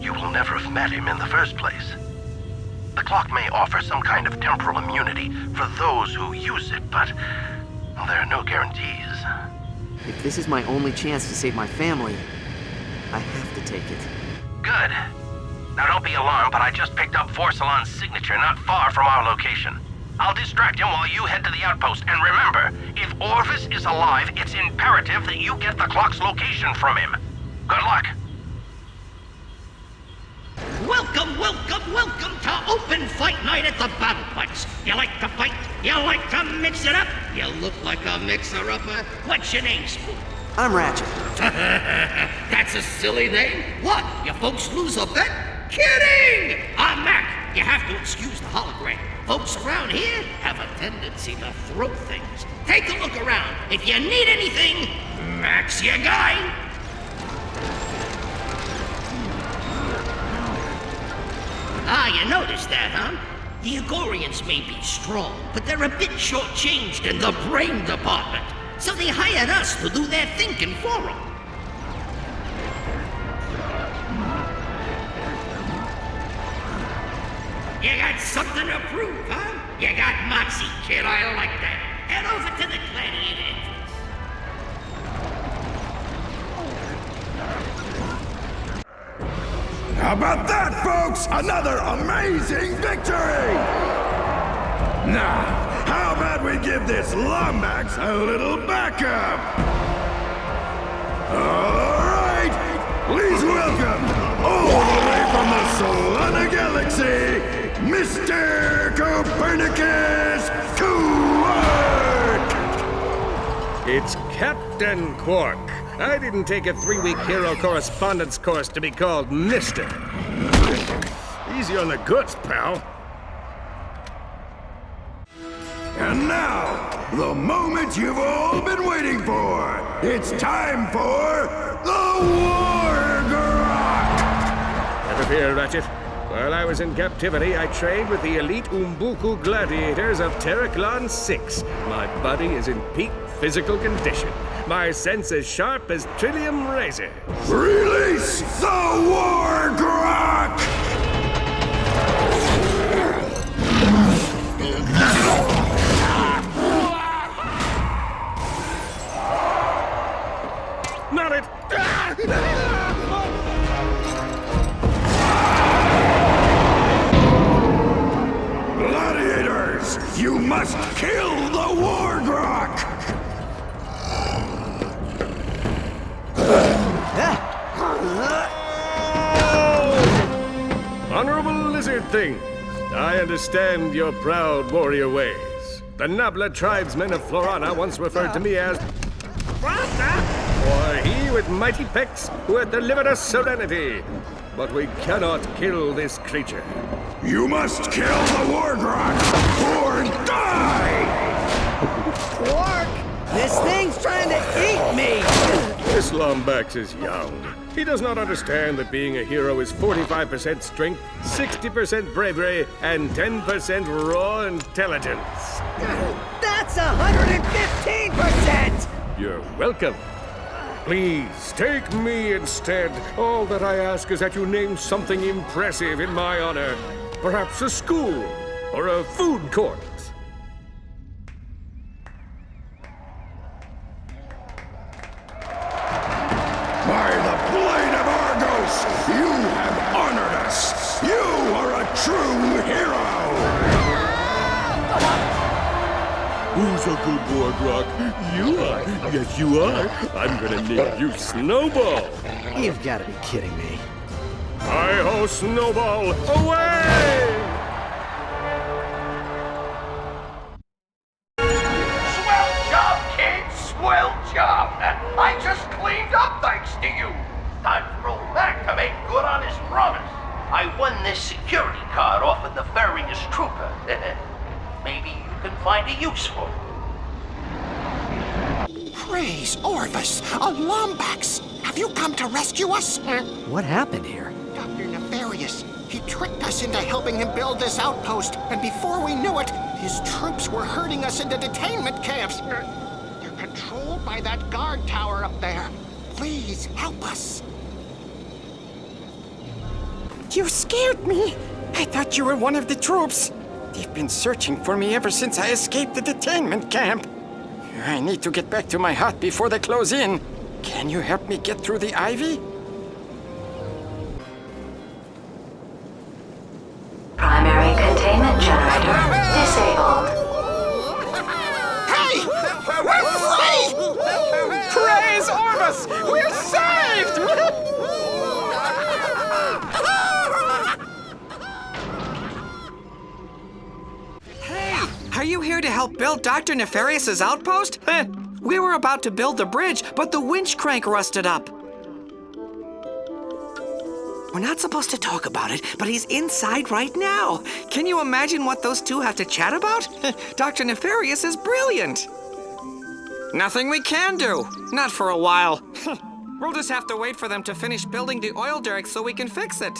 [SPEAKER 21] you will never have met him in the first place. The clock may offer some kind of temporal immunity for those who use it, but there are no guarantees.
[SPEAKER 8] If this is my only chance to save my family, I have to take it.
[SPEAKER 21] Good. Now don't be alarmed, but I just picked up Forcelon's signature not far from our location. I'll distract him while you head to the outpost, and remember, if Orvis is alive, it's imperative that you get the clock's location from him. Good luck.
[SPEAKER 10] Welcome, welcome, welcome to Open Fight Night at the Battleplex. You like to fight? You like to mix it up? You look like a mixer-upper. What's your name, Spook?
[SPEAKER 8] I'm Ratchet.
[SPEAKER 10] That's a silly name. What? You folks lose a bet? Kidding! I'm Mac. You have to excuse the hologram. Folks around here have a tendency to throw things. Take a look around. If you need anything, Mac's your guy. Ah, you noticed that, huh? The Agorians may be strong, but they're a bit shortchanged in the brain department. So they hired us to do their thinking for them. You got something to prove, huh? You got moxie, kid. I like that. Head over to the Gladiator entrance.
[SPEAKER 11] How about that, folks? Another amazing victory! Now, how about we give this Lombax a little backup? All right, please welcome, all the way from the Solana Galaxy, Mr. Copernicus Quark!
[SPEAKER 7] It's Captain Quark. I didn't take a 3-week hero correspondence course to be called Mister. Easy on the goods, pal.
[SPEAKER 11] And now, the moment you've all been waiting for. It's time for the War Grok!
[SPEAKER 7] Never fear, Ratchet. While I was in captivity, I trained with the elite Umbuku gladiators of Terraklon 6. My body is in peak physical condition. My sense as sharp as Trillium razors.
[SPEAKER 11] Release the War Grok!
[SPEAKER 7] Not it!
[SPEAKER 11] You must kill the Wargrok!
[SPEAKER 7] Honorable lizard things, I understand your proud warrior ways. The nobler tribesmen of Florana once referred to me as or he with mighty pecs who had delivered us serenity. But we cannot kill this creature.
[SPEAKER 11] You must kill the Wargrok or die!
[SPEAKER 8] Quark! This thing's trying to eat me!
[SPEAKER 7] This Lombax is young. He does not understand that being a hero is 45% strength, 60% bravery, and 10% raw intelligence.
[SPEAKER 8] That's 115%!
[SPEAKER 7] You're welcome. Please, take me instead. All that I ask is that you name something impressive in my honor. Perhaps a school or a food court.
[SPEAKER 11] By the blade of Argos, you have honored us! You are a true hero!
[SPEAKER 7] Who's a good Wargrok? You are. Yes, you are. I'm gonna name you Snowball.
[SPEAKER 8] You've got to be kidding me.
[SPEAKER 7] Hi-ho, Snowball! Away!
[SPEAKER 10] Swell job, kids! Swell job! I just cleaned up thanks to you. Time for old Mac to make good on his promise. I won this security card off of the nefarious trooper. Maybe you can find a use for it.
[SPEAKER 13] Praise Orvis! A Lombax! Have you come to rescue us?
[SPEAKER 8] What happened here?
[SPEAKER 13] Dr. Nefarious. He tricked us into helping him build this outpost, and before we knew it, his troops were herding us into detainment camps. They're controlled by that guard tower up there. Please, help us.
[SPEAKER 18] You scared me! I thought you were one of the troops. They've been searching for me ever since I escaped the detainment camp. I need to get back to my hut before they close in. Can you help me get through the ivy?
[SPEAKER 9] Primary containment generator disabled.
[SPEAKER 18] Hey! We're free! Praise Orvis! We're saved!
[SPEAKER 23] Are you here to help build Dr. Nefarious's outpost? We were about to build the bridge, but the winch crank rusted up. We're not supposed to talk about it, but he's inside right now. Can you imagine what those two have to chat about? Dr. Nefarious is brilliant. Nothing we can do. Not for a while. We'll just have to wait for them to finish building the oil derrick so we can fix it.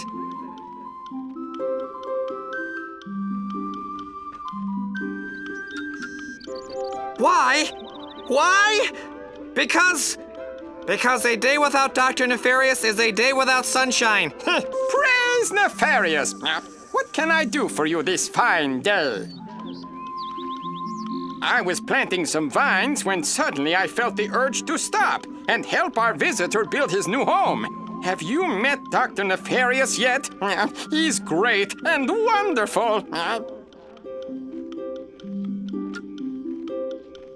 [SPEAKER 23] Why? Why? Because a day without Dr. Nefarious is a day without sunshine.
[SPEAKER 18] Praise Nefarious! What can I do for you this fine day? I was planting some vines when suddenly I felt the urge to stop and help our visitor build his new home. Have you met Dr. Nefarious yet? He's great and wonderful.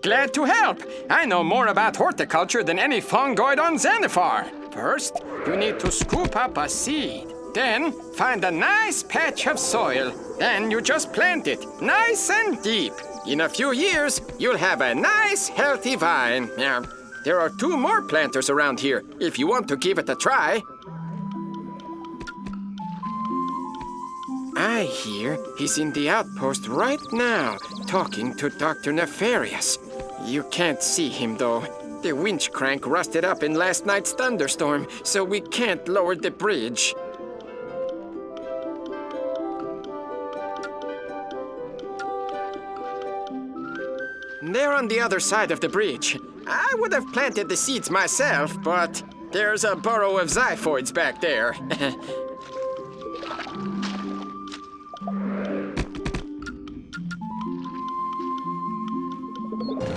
[SPEAKER 18] Glad to help. I know more about horticulture than any fungoid on Xanathar. First, you need to scoop up a seed. Then, find a nice patch of soil. Then you just plant it, nice and deep. In a few years, you'll have a nice, healthy vine. There are 2 more planters around here, if you want to give it a try. I hear he's in the outpost right now, talking to Dr. Nefarious. You can't see him, though. The winch crank rusted up in last night's thunderstorm, so we can't lower the bridge. They're on the other side of the bridge. I would have planted the seeds myself, but there's a burrow of xiphoids back there.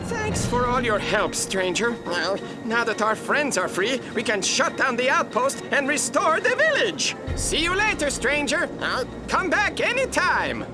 [SPEAKER 18] Thanks for all your help, stranger. Well, now that our friends are free, we can shut down the outpost and restore the village. See you later, stranger. Come back anytime.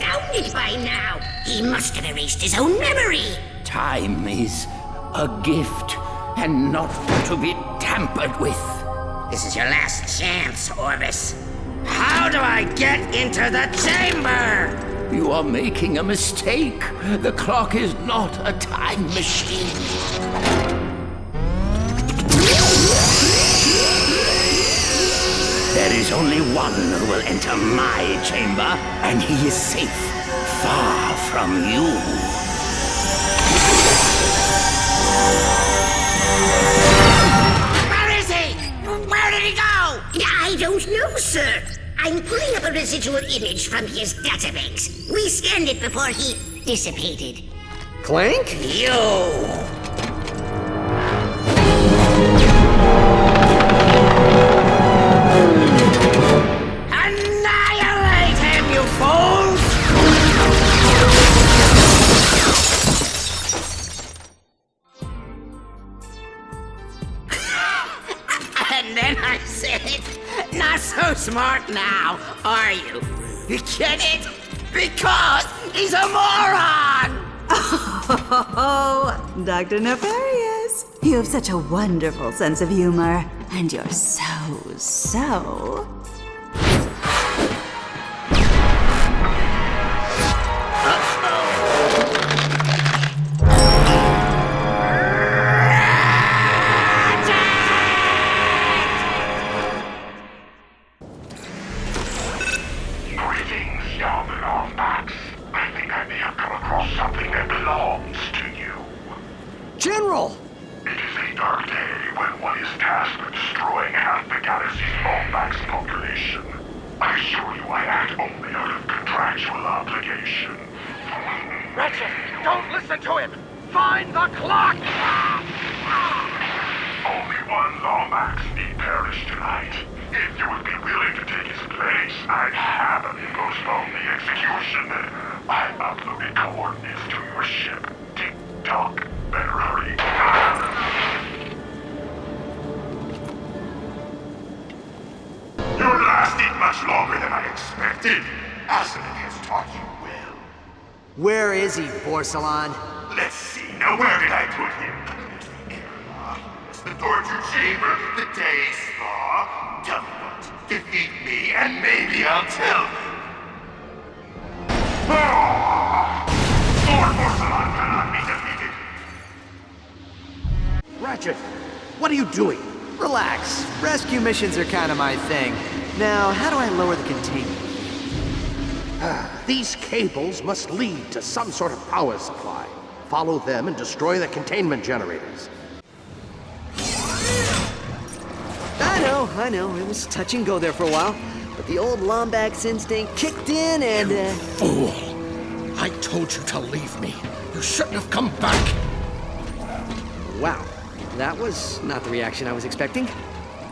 [SPEAKER 3] astounded by now. He must have erased his own memory.
[SPEAKER 1] Time is a gift and not to be tampered with.
[SPEAKER 3] This is your last chance, Orvis. How do I get into the chamber?
[SPEAKER 1] You are making a mistake. The clock is not a time machine. There is only one who will enter my chamber, and he is safe, far from you.
[SPEAKER 3] Where is he? Where did he go? I don't know, sir. I'm pulling up a residual image from his database. We scanned it before he dissipated.
[SPEAKER 8] Clank?
[SPEAKER 3] You! Annihilate him, you fools! And then I said, not so smart now, are you? You get it? Because he's a moron!
[SPEAKER 4] Oh, Dr. Nefarious, you have such a wonderful sense of humor, and you're so...
[SPEAKER 11] Greetings, young Lombax. I think I may have come across something that belongs to you.
[SPEAKER 8] General!
[SPEAKER 11] It is a dark day when one is tasked with destroying half the galaxy's Lombax population. I assure you I act only out of contractual obligation.
[SPEAKER 22] Ratchet, don't listen to him! Find the clock!
[SPEAKER 11] Only one Lombax need perish tonight. If you would be willing to take his place, I'd happily postpone the execution. I uploaded coordinates to your ship. Tick-tock. Better hurry. You lasted much longer than I expected. Arsenic has taught you well.
[SPEAKER 8] Where is he, Porcelain?
[SPEAKER 11] Let's see. Now, where did I put him? There's the airlock. There's the torture chamber. The day spa. Tell me what. Defeat me, and maybe I'll tell you. Lord Porcelain cannot be defeated.
[SPEAKER 17] Ratchet, what are you doing?
[SPEAKER 8] Relax. Rescue missions are kind of my thing. Now, how do I lower the containment?
[SPEAKER 17] These cables must lead to some sort of power supply. Follow them and destroy the containment generators.
[SPEAKER 8] I know. It was touch and go there for a while. But the old Lombax instinct kicked in and,
[SPEAKER 16] Fool! I told you to leave me. You shouldn't have come back.
[SPEAKER 8] Wow. That was not the reaction I was expecting.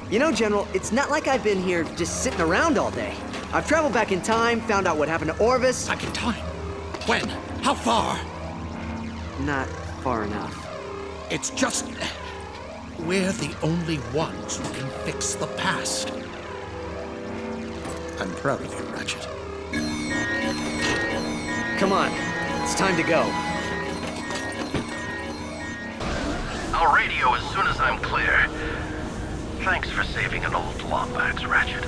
[SPEAKER 8] You know, General, it's not like I've been here just sitting around all day. I've traveled back in time, found out what happened to Orvis.
[SPEAKER 16] Back in time? When? How far?
[SPEAKER 8] Not far enough.
[SPEAKER 16] It's just... we're the only ones who can fix the past. I'm proud of you, Ratchet.
[SPEAKER 8] Come on. It's time to go.
[SPEAKER 21] I'll radio as soon as I'm clear. Thanks for saving an old Lombax, Ratchet.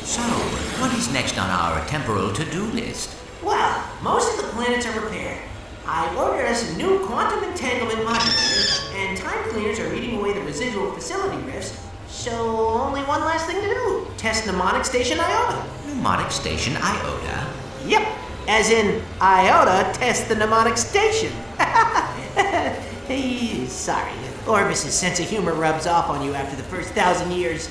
[SPEAKER 6] So, what is next on our temporal to-do list?
[SPEAKER 2] Well, most of the planets are repaired. I ordered us a new quantum entanglement modulator, and time cleaners are eating away the residual facility rifts, so only one last thing to do. Test Mnemonic Station Iota.
[SPEAKER 6] Mnemonic Station Iota?
[SPEAKER 2] Yep, as in Iota test the mnemonic station. Hey, sorry, Orvis's sense of humor rubs off on you after the first 1,000 years.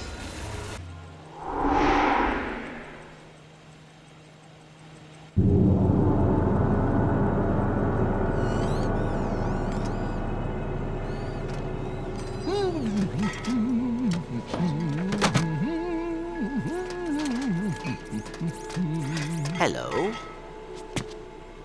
[SPEAKER 6] Hello?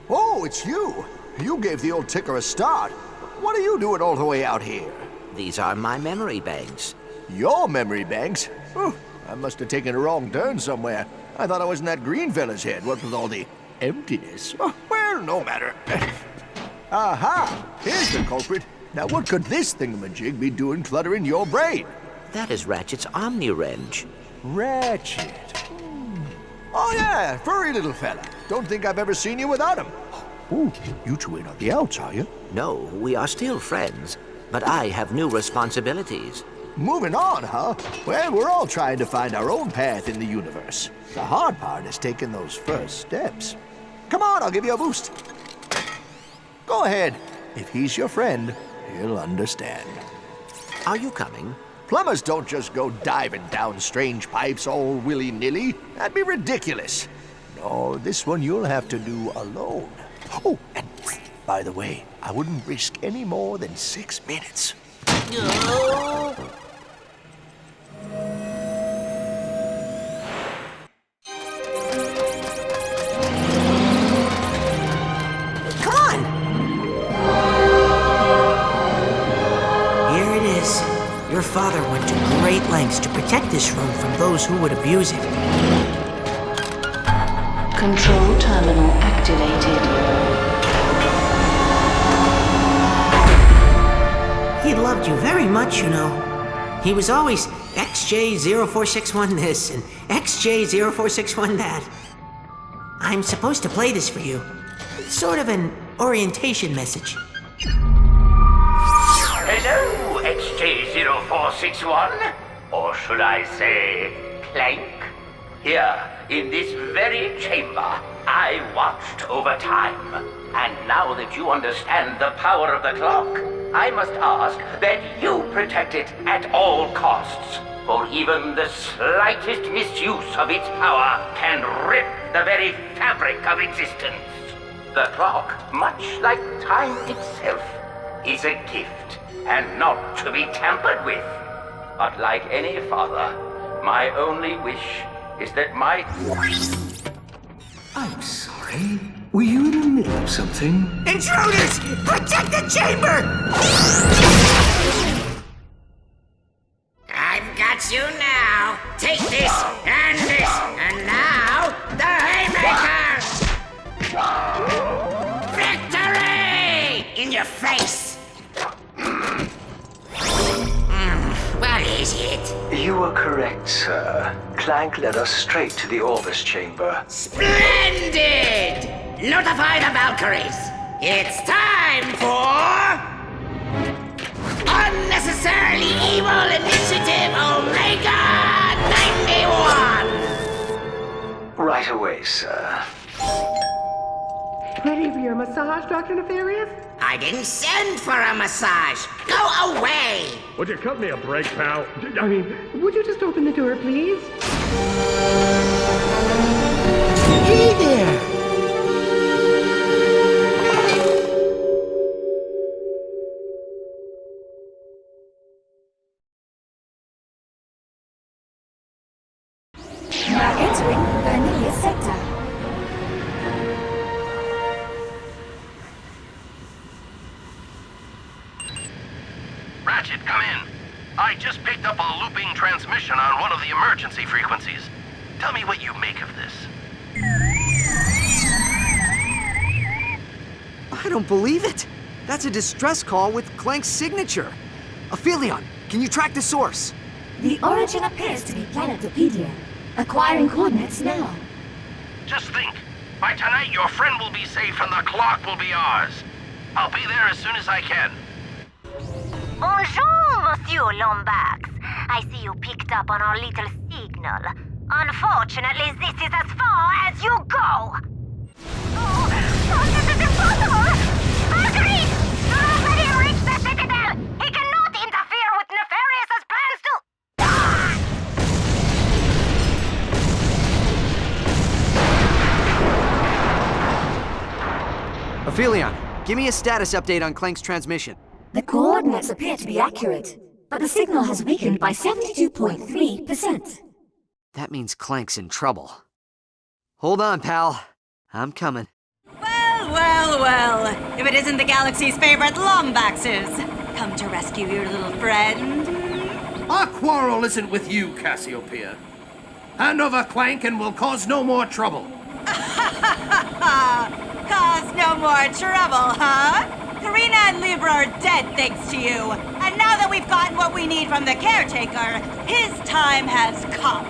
[SPEAKER 12] Oh, it's you. You gave the old ticker a start. What are you doing all the way out here?
[SPEAKER 6] These are my memory banks.
[SPEAKER 12] Your memory banks? Oh, I must have taken a wrong turn somewhere. I thought I was in that green fella's head, what with all the emptiness. Oh, well, no matter. Aha! Here's the culprit. Now what could this thingamajig be doing cluttering your brain?
[SPEAKER 6] That is Ratchet's Omni-Wrench.
[SPEAKER 12] Ratchet. Oh yeah, furry little fella. Don't think I've ever seen you without him. Ooh, you two ain't on the outs, are you?
[SPEAKER 6] No, we are still friends, but I have new responsibilities.
[SPEAKER 12] Moving on, huh? Well, we're all trying to find our own path in the universe. The hard part is taking those first steps. Come on, I'll give you a boost. Go ahead. If he's your friend, he'll understand.
[SPEAKER 6] Are you coming?
[SPEAKER 12] Plumbers don't just go diving down strange pipes all willy-nilly. That'd be ridiculous. No, this one you'll have to do alone. Oh, and by the way, I wouldn't risk any more than 6 minutes.
[SPEAKER 2] Come on! Here it is. Your father went to great lengths to protect this room from those who would abuse it.
[SPEAKER 9] Control terminal activated.
[SPEAKER 2] He loved you very much, you know. He was always XJ0461 this and XJ0461 that. I'm supposed to play this for you. It's sort of an orientation message.
[SPEAKER 1] Hello, XJ0461? Or should I say, Clank? Here, in this very chamber, I watched over time. And now that you understand the power of the clock, I must ask that you protect it at all costs. For even the slightest misuse of its power can rip the very fabric of existence. The clock, much like time itself, is a gift and not to be tampered with. But like any father, my only wish is that my...
[SPEAKER 19] I'm sorry. Were you in the middle of something?
[SPEAKER 2] Intruders! Protect the chamber!
[SPEAKER 3] I've got you now. Take this, and now the haymaker! Victory! In your face! What is it?
[SPEAKER 19] You were correct, sir. Clank led us straight to the Orbis chamber.
[SPEAKER 3] Splendid! Notify the Valkyries. It's time for... Unnecessarily Evil Initiative Omega 91!
[SPEAKER 19] Right away, sir.
[SPEAKER 20] Ready for your massage, Dr. Nefarious?
[SPEAKER 3] I didn't send for a massage. Go away!
[SPEAKER 7] Would you cut me a break, pal?
[SPEAKER 20] I mean, would you just open the door, please?
[SPEAKER 2] Hey there!
[SPEAKER 24] Now entering Vanilla sector.
[SPEAKER 21] Ratchet, come in. I just picked up a looping transmission on one of the emergency frequencies. Tell me what you make of this.
[SPEAKER 8] I don't believe it. That's a distress call with Clank's signature. Aphelion, can you track the source?
[SPEAKER 24] The origin appears to be Planetopedia. Acquiring coordinates now.
[SPEAKER 21] Just think. By tonight, your friend will be safe and the clock will be ours. I'll be there as soon as I can.
[SPEAKER 14] Bonjour, Monsieur Lombax. I see you picked up on our little signal. Unfortunately, this is as far as you go. Oh, this is impossible! Valkyrie! Nobody reach the Citadel! He cannot interfere with Nefarious's plans to...
[SPEAKER 8] Aphelion, give me a status update on Clank's transmission.
[SPEAKER 24] The coordinates appear to be accurate, but the signal has weakened by 72.3%.
[SPEAKER 8] That means Clank's in trouble. Hold on, pal. I'm coming.
[SPEAKER 25] Well, well, well. If it isn't the galaxy's favorite Lombaxes.
[SPEAKER 4] come to rescue your little friend?
[SPEAKER 17] Our quarrel isn't with you, Cassiopeia. Hand over Clank and we'll cause no more trouble.
[SPEAKER 4] Cause no more trouble, huh? Karina and Libra are dead thanks to you. And now that we've gotten what we need from the caretaker, his time has come.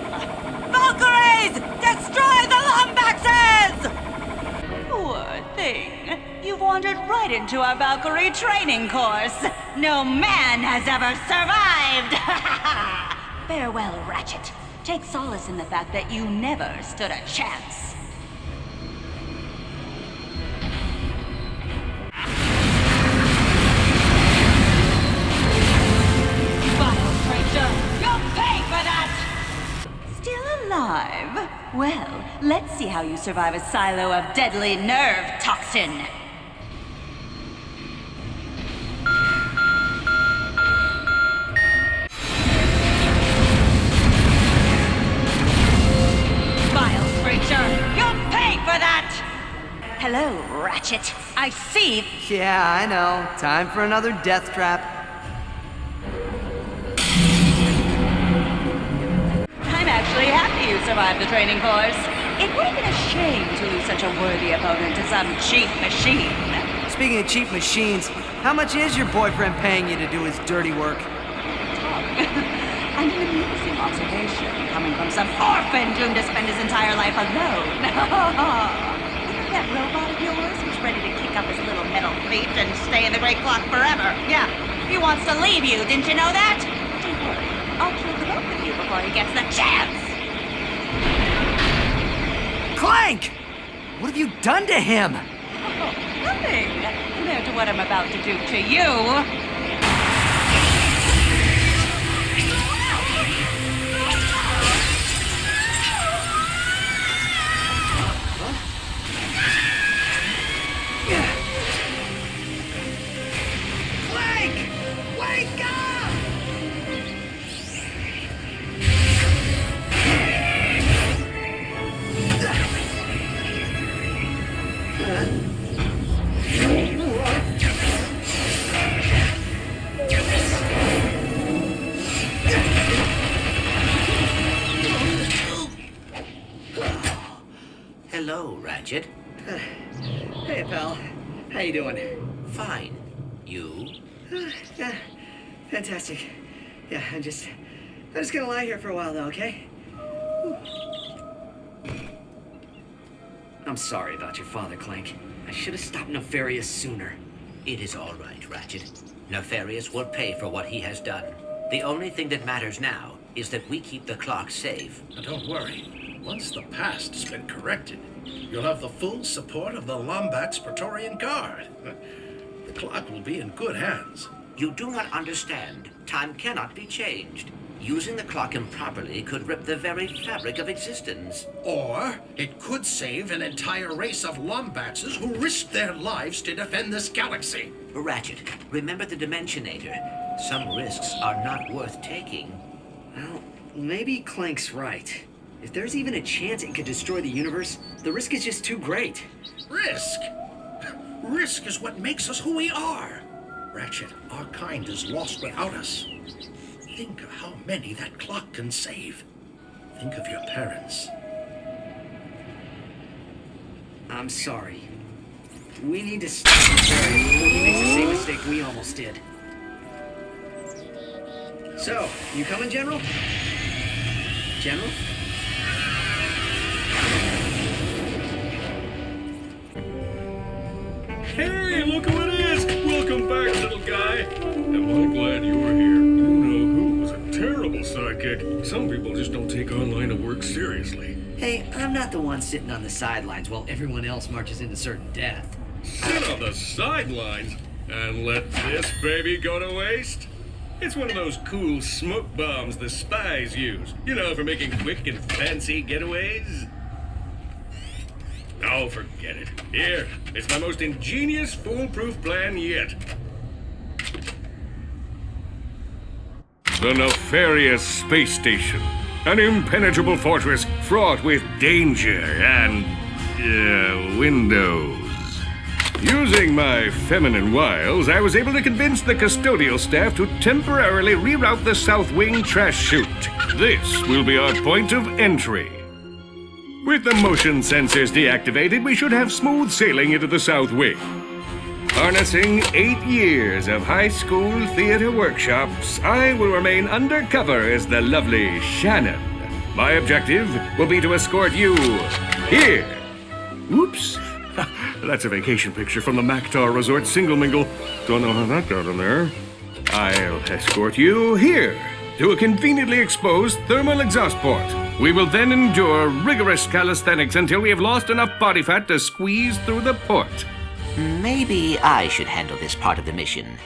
[SPEAKER 4] Valkyries! Destroy the Lombaxes! Poor thing. You've wandered right into our Valkyrie training course. No man has ever survived! Farewell, Ratchet. Take solace in the fact that you never stood a chance. Vile creature! You'll pay for that! Still alive? Well, let's see how you survive a silo of deadly nerve toxin. You'll pay for that! Hello, Ratchet. I see.
[SPEAKER 8] Yeah, I know. Time for another death trap.
[SPEAKER 4] I'm actually happy you survived the training course. It would have been a shame to lose such a worthy opponent to some cheap machine.
[SPEAKER 8] Speaking of cheap machines, how much is your boyfriend paying you to do his dirty work?
[SPEAKER 4] And an amusing observation coming from some orphan doomed to spend his entire life alone. That robot of yours was ready to kick up his little metal feet and stay in the Great Clock forever. Yeah, he wants to leave you, didn't you know that? Don't worry, I'll kill the both of you before he gets the chance.
[SPEAKER 8] Clank! What have you done to him?
[SPEAKER 4] Oh, nothing compared to what I'm about to do to you.
[SPEAKER 6] Hello, Ratchet.
[SPEAKER 8] Hey, pal. How you doing?
[SPEAKER 6] Fine. You?
[SPEAKER 8] Yeah, fantastic. Yeah, I'm just gonna lie here for a while, though, okay? I'm sorry about your father, Clank. I should have stopped Nefarious sooner.
[SPEAKER 6] It is all right, Ratchet. Nefarious will pay for what he has done. The only thing that matters now is that we keep the clock safe.
[SPEAKER 16] Now don't worry. Once the past's been corrected, you'll have the full support of the Lombax Praetorian Guard. The clock will be in good hands.
[SPEAKER 6] You do not understand. Time cannot be changed. Using the clock improperly could rip the very fabric of existence.
[SPEAKER 16] Or it could save an entire race of Lombaxes who risked their lives to defend this galaxy.
[SPEAKER 6] Ratchet, remember the Dimensionator. Some risks are not worth taking.
[SPEAKER 8] Well, maybe Clank's right. If there's even a chance it could destroy the universe, the risk is just too great.
[SPEAKER 16] Risk? Risk is what makes us who we are. Ratchet, our kind is lost without us. Think of how many that clock can save. Think of your parents.
[SPEAKER 8] I'm sorry. We need to stop Nefarious before he makes the same mistake we almost did. So, you coming, General? General?
[SPEAKER 7] Hey, look who it is! Welcome back, little guy. Am I glad you're here? You know who was a terrible sidekick. Some people just don't take online of work seriously.
[SPEAKER 8] Hey, I'm not the one sitting on the sidelines while everyone else marches into certain death.
[SPEAKER 7] Sit on the sidelines and let this baby go to waste? It's one of those cool smoke bombs the spies use. You know, for making quick and fancy getaways. Oh, forget it. Here, it's my most ingenious, foolproof plan yet. The Nefarious Space Station. An impenetrable fortress fraught with danger and, windows. Using my feminine wiles, I was able to convince the custodial staff to temporarily reroute the South Wing trash chute. This will be our point of entry. With the motion sensors deactivated, we should have smooth sailing into the South Wing. Harnessing 8 years of high school theater workshops, I will remain undercover as the lovely Shannon. My objective will be to escort you here. Oops. That's a vacation picture from the Mactar Resort Single Mingle. Don't know how that got in there. I'll escort you here to a conveniently exposed thermal exhaust port. We will then endure rigorous calisthenics until we have lost enough body fat to squeeze through the port.
[SPEAKER 6] Maybe I should handle this part of the mission.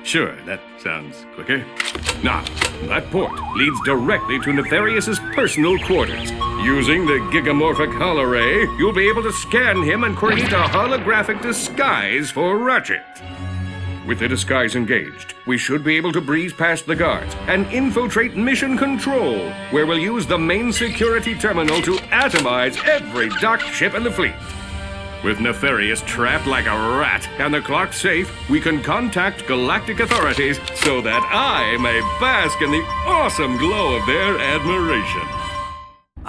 [SPEAKER 7] Sure, that sounds quicker. Now, that port leads directly to Nefarious's personal quarters. Using the gigamorphic holoray, you'll be able to scan him and create a holographic disguise for Ratchet. With the disguise engaged, we should be able to breeze past the guards and infiltrate Mission Control, where we'll use the main security terminal to atomize every docked ship in the fleet. With Nefarious trapped like a rat and the clock safe, we can contact galactic authorities so that I may bask in the awesome glow of their admiration.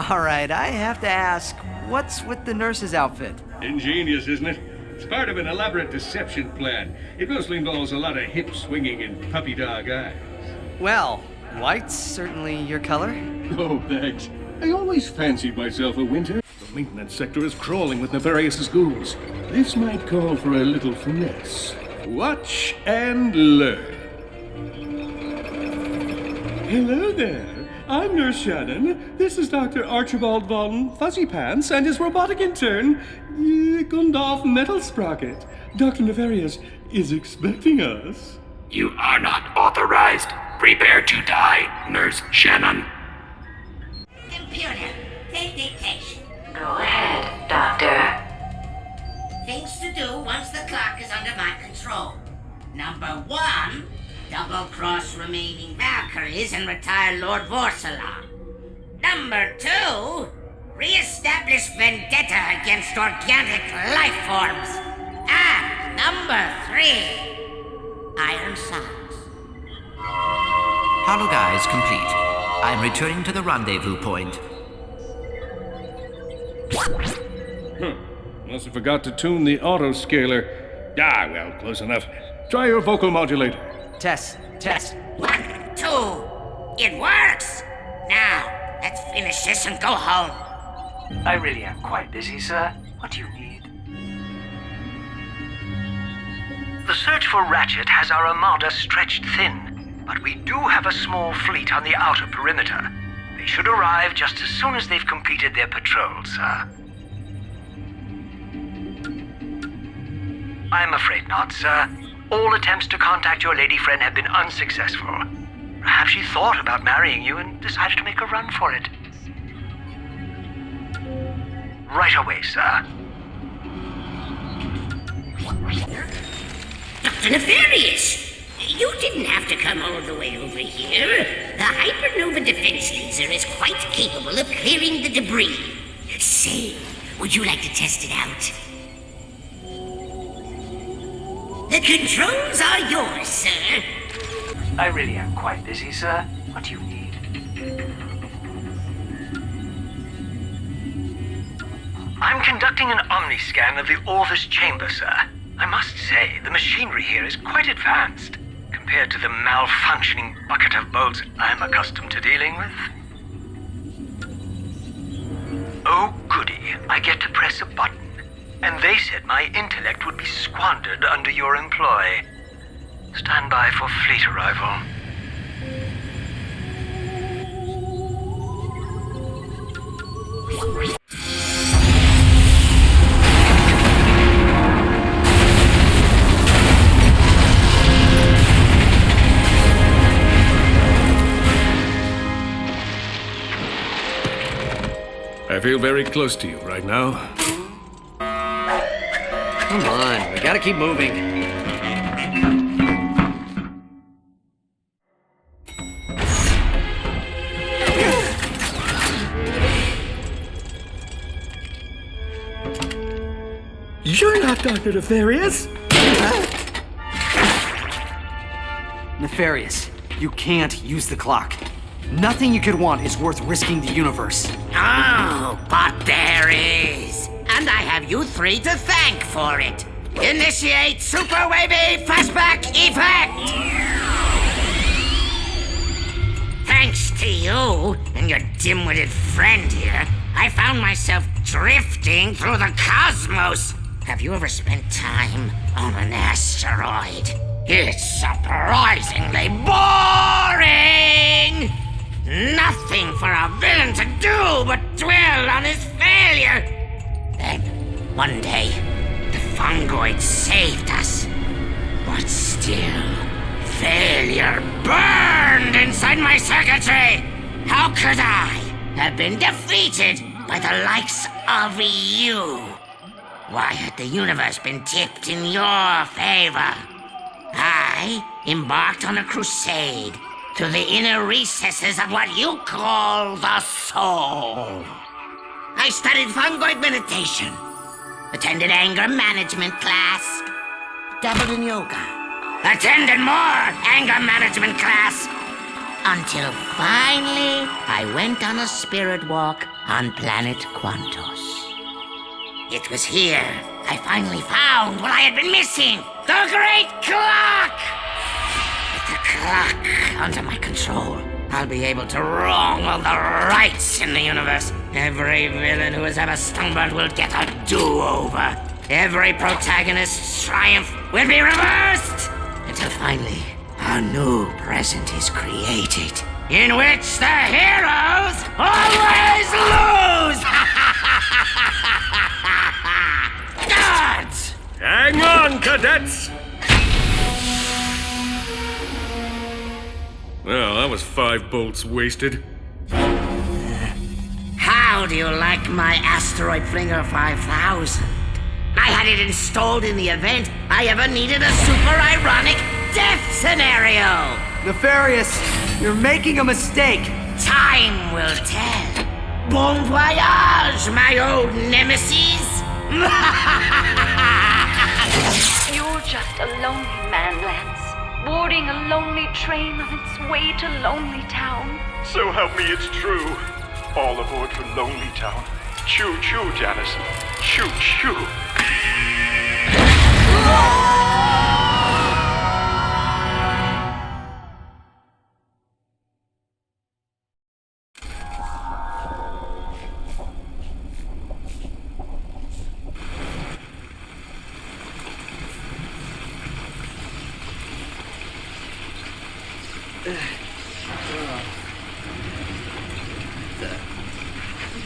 [SPEAKER 8] All right, I have to ask, what's with the nurse's outfit?
[SPEAKER 7] Ingenious, isn't it? It's part of an elaborate deception plan. It mostly involves a lot of hip swinging and puppy dog eyes.
[SPEAKER 8] Well, white's certainly your color.
[SPEAKER 7] Oh, thanks. I always fancied myself a winter. The maintenance sector is crawling with Nefarious's ghouls. This might call for a little finesse. Watch and learn. Hello there. I'm Nurse Shannon. This is Dr. Archibald von Fuzzy Pants and his robotic intern, Gundolf Metal Sprocket. Dr. Nefarious is expecting us.
[SPEAKER 5] You are not authorized. Prepare to die, Nurse Shannon.
[SPEAKER 3] Computer, take dictation.
[SPEAKER 14] Go ahead, Doctor.
[SPEAKER 3] Things to do once the clock is under my control. Number 1, double-cross remaining Valkyries and retire Lord Vorsalon. Number 2, re-establish vendetta against organic life forms. And number 3, Iron Socks.
[SPEAKER 6] Holo guise complete. I'm returning to the rendezvous point.
[SPEAKER 7] Must have forgot to tune the auto-scaler. Ah, well, close enough. Try your vocal modulator.
[SPEAKER 8] Test.
[SPEAKER 3] 1, 2. It works! Now, let's finish this and go home.
[SPEAKER 19] I really am quite busy, sir. What do you need? The search for Ratchet has our armada stretched thin, but we do have a small fleet on the outer perimeter. They should arrive just as soon as they've completed their patrol, sir. I'm afraid not, sir. All attempts to contact your lady friend have been unsuccessful. Perhaps she thought about marrying you and decided to make a run for it. Right away, sir.
[SPEAKER 3] Dr. Nefarious! You didn't have to come all the way over here. The hypernova defense laser is quite capable of clearing the debris. Say, would you like to test it out? The controls are yours, sir.
[SPEAKER 19] I really am quite busy, sir. What do you need? I'm conducting an omniscan of the Orvis chamber, sir. I must say, the machinery here is quite advanced compared to the malfunctioning bucket of bolts I'm accustomed to dealing with. Oh, goody. I get to press a button. And they said my intellect would be squandered under your employ. Stand by for fleet arrival.
[SPEAKER 7] I feel very close to you right now.
[SPEAKER 8] Come on, we gotta keep moving. You're not Dr. Nefarious! Nefarious, you can't use the clock. Nothing you could want is worth risking the universe.
[SPEAKER 3] Oh, but there is. And I have you three to thank for it. Initiate Super Wavy Flashback Effect! Thanks to you and your dim-witted friend here, I found myself drifting through the cosmos. Have you ever spent time on an asteroid? It's surprisingly boring! Nothing for a villain to do but dwell on his failure. Then, one day, the fungoid saved us. But still, failure burned inside my circuitry. How could I have been defeated by the likes of you? Why had the universe been tipped in your favor? I embarked on a crusade to the inner recesses of what you call the soul. I studied fungoid meditation, attended anger management class, dabbled in yoga, attended more anger management class, until finally I went on a spirit walk on planet Quantos. It was here I finally found what I had been missing, the Great Clock! With the clock under my control, I'll be able to wrong all the rights in the universe. Every villain who has ever stumbled will get a do-over. Every protagonist's triumph will be reversed, until finally a new present is created, in which the heroes always lose! Guards!
[SPEAKER 7] Hang on, cadets! Well, that was 5 bolts wasted.
[SPEAKER 3] How do you like my Asteroid Flinger 5000? I had it installed in the event I ever needed a super ironic death scenario!
[SPEAKER 8] Nefarious, you're making a mistake!
[SPEAKER 3] Time will tell. Bon voyage, my old nemesis!
[SPEAKER 10] You're just a lonely man, Lance. Boarding a lonely train on its way to Lonely Town.
[SPEAKER 11] So help me, it's true. All aboard for Lonely Town. Choo-choo, Janice. Choo-choo.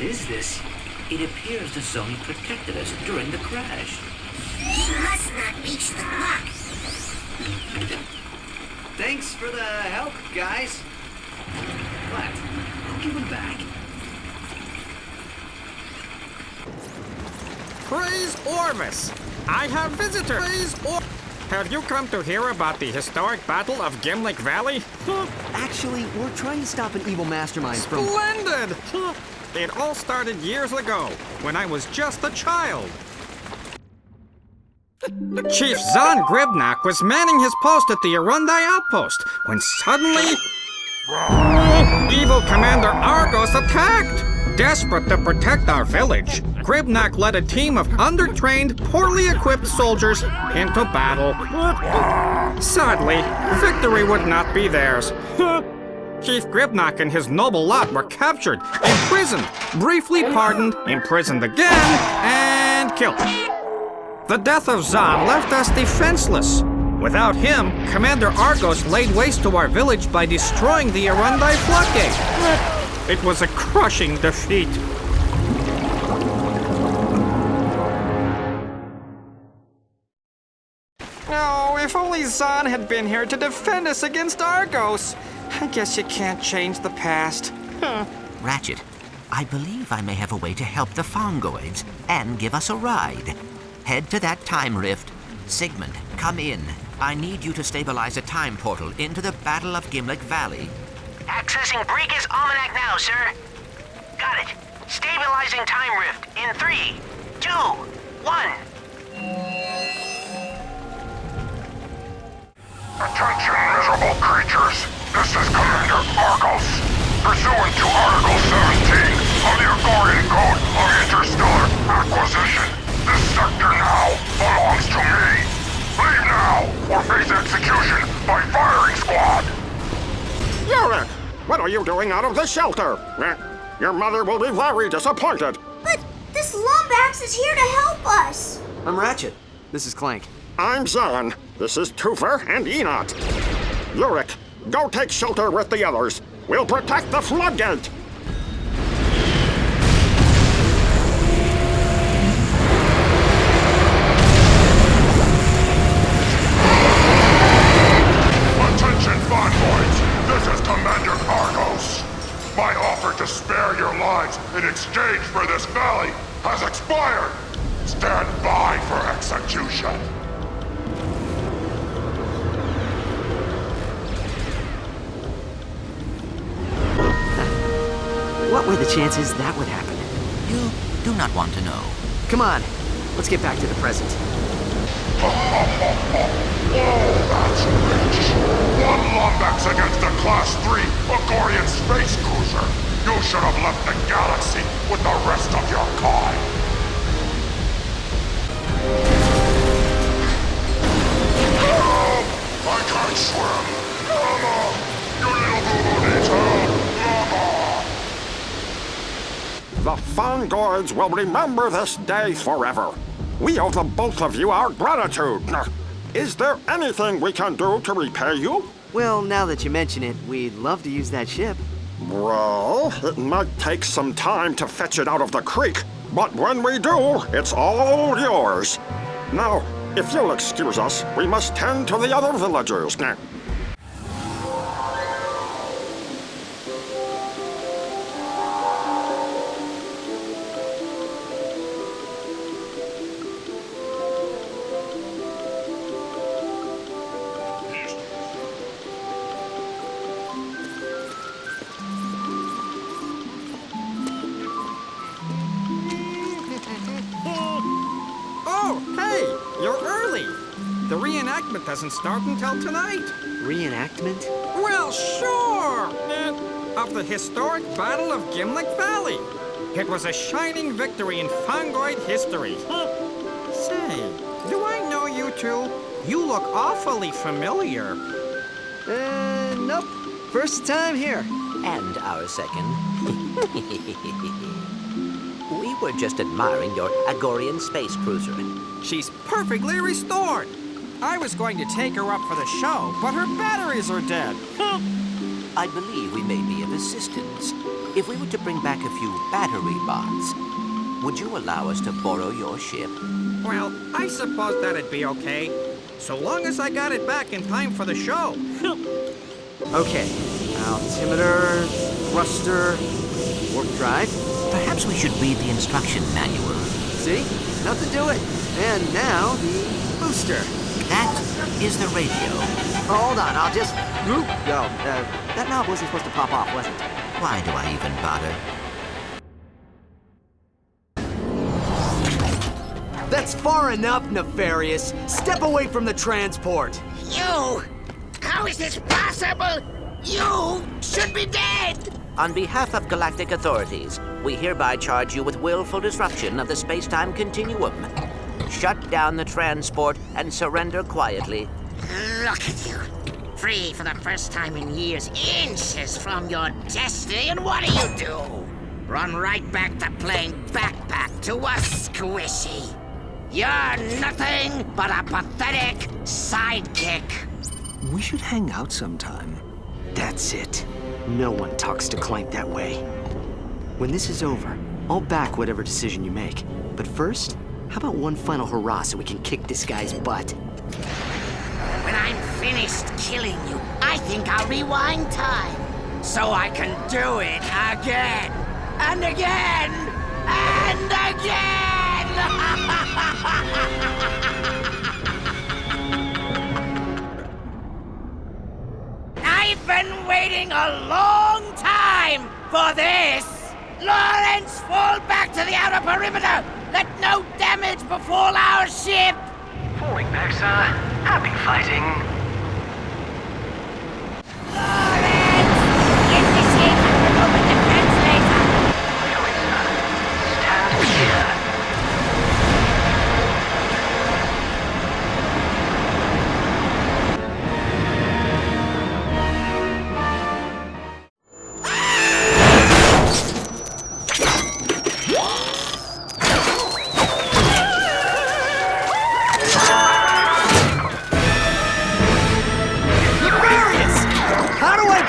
[SPEAKER 6] What is this? It appears the zone protected us during the crash.
[SPEAKER 3] He must not reach the clock.
[SPEAKER 8] Thanks for the help, guys. What? I'll give him back.
[SPEAKER 18] Praise Orvis! I have visitors! Praise Have you come to hear about the historic Battle of Gimlick Valley?
[SPEAKER 8] Actually, we're trying to stop an evil mastermind from...
[SPEAKER 18] Splendid! It all started years ago, when I was just a child. Chief Zahn Gribnak was manning his post at the Arundai outpost, when suddenly... evil Commander Argos attacked! Desperate to protect our village, Gribnak led a team of undertrained, poorly equipped soldiers into battle. Sadly, victory would not be theirs. Chief Gribnak and his noble lot were captured, imprisoned, briefly pardoned, imprisoned again, and killed. The death of Zahn left us defenseless. Without him, Commander Argos laid waste to our village by destroying the Arundai floodgate. It was a crushing defeat. Oh, if only Zahn had been here to defend us against Argos. I guess you can't change the past.
[SPEAKER 6] Ratchet, I believe I may have a way to help the Fongoids and give us a ride. Head to that time rift. Sigmund, come in. I need you to stabilize a time portal into the Battle of Gimlick Valley.
[SPEAKER 14] Accessing Breega's Almanac now, sir. Got it. Stabilizing time rift in 3, 2, 1.
[SPEAKER 11] Attention, miserable creatures. This is Commander Argos. Pursuant to Article 17 of the Agorian Code of Interstellar Acquisition, this sector now belongs to me. Leave now, or face execution by firing squad.
[SPEAKER 18] Yurek, what are you doing out of the shelter? Your mother will be very disappointed.
[SPEAKER 13] But this Lombax is here to help us.
[SPEAKER 8] I'm Ratchet. This is Clank.
[SPEAKER 18] I'm Zan. This is Toofer and Enot. Yurek, go take shelter with the others. We'll protect the floodgate.
[SPEAKER 11] Attention, Fonvoids! This is Commander Argos. My offer to spare your lives in exchange for this valley has expired. Stand by for execution.
[SPEAKER 8] What were the chances that would happen?
[SPEAKER 6] You do not want to know.
[SPEAKER 8] Come on, let's get back to the present.
[SPEAKER 11] That's rich. One Lombax against a Class 3 Agorian space cruiser. You should have left the galaxy with the rest of your kind. Help! I can't swim. Mama! You little boo-boo needs help. Mama!
[SPEAKER 18] The Fongoids will remember this day forever. We owe the both of you our gratitude. Is there anything we can do to repay you?
[SPEAKER 8] Well, now that you mention it, we'd love to use that ship.
[SPEAKER 18] Well, it might take some time to fetch it out of the creek, but when we do, it's all yours. Now, if you'll excuse us, we must tend to the other villagers. The reenactment doesn't start until tonight.
[SPEAKER 8] Reenactment?
[SPEAKER 18] Well, sure! Of the historic Battle of Gimlick Valley. It was a shining victory in Fongoid history. Say, do I know you two? You look awfully familiar.
[SPEAKER 8] Nope. First time here.
[SPEAKER 6] And our second. We were just admiring your Agorian space cruiser.
[SPEAKER 18] She's perfectly restored. I was going to take her up for the show, but her batteries are dead.
[SPEAKER 6] I believe we may be of assistance. If we were to bring back a few battery bots, would you allow us to borrow your ship?
[SPEAKER 18] Well, I suppose that'd be okay, so long as I got it back in time for the show.
[SPEAKER 8] Okay. Altimeter, thruster, warp drive.
[SPEAKER 6] Perhaps we should read the instruction manual.
[SPEAKER 8] See? Enough to do it. And now the booster.
[SPEAKER 6] That is the radio.
[SPEAKER 8] Hold on, I'll just... Go. That knob wasn't supposed to pop off, was it?
[SPEAKER 6] Why do I even bother?
[SPEAKER 8] That's far enough, Nefarious. Step away from the transport.
[SPEAKER 3] You! How is this possible? You should be dead!
[SPEAKER 6] On behalf of galactic authorities, we hereby charge you with willful disruption of the space-time continuum. Shut down the transport and surrender quietly.
[SPEAKER 3] Look at you. Free for the first time in years, inches from your destiny, and what do? Run right back to playing backpack to a squishy. You're nothing but a pathetic sidekick.
[SPEAKER 8] We should hang out sometime. That's it. No one talks to Clank that way. When this is over, I'll back whatever decision you make. But first, how about one final hurrah so we can kick this guy's butt?
[SPEAKER 3] When I'm finished killing you, I think I'll rewind time. So I can do it again, and again, and again! I've been waiting a long time for this! Lawrence, fall back to the outer perimeter! Let no damage befall our ship!
[SPEAKER 19] Falling back, sir. Happy fighting.
[SPEAKER 3] Lawrence! Initiate and remove the defense laser!
[SPEAKER 19] Really, sir. Stand here.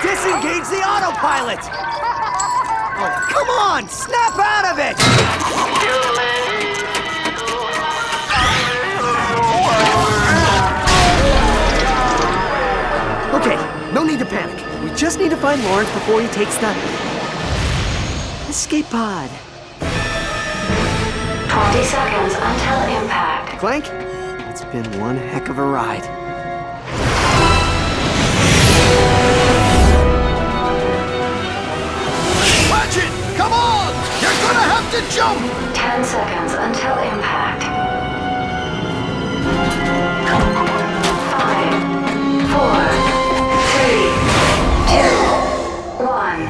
[SPEAKER 8] Disengage the autopilot! Oh, come on! Snap out of it! Okay, no need to panic. We just need to find Lawrence before he takes the escape pod.
[SPEAKER 9] 20 seconds until impact.
[SPEAKER 8] Clank, it's been one heck of a ride.
[SPEAKER 17] Ratchet, come on! You're gonna have to jump!
[SPEAKER 9] 10 seconds until impact. 5, 4, 3, 2, 1.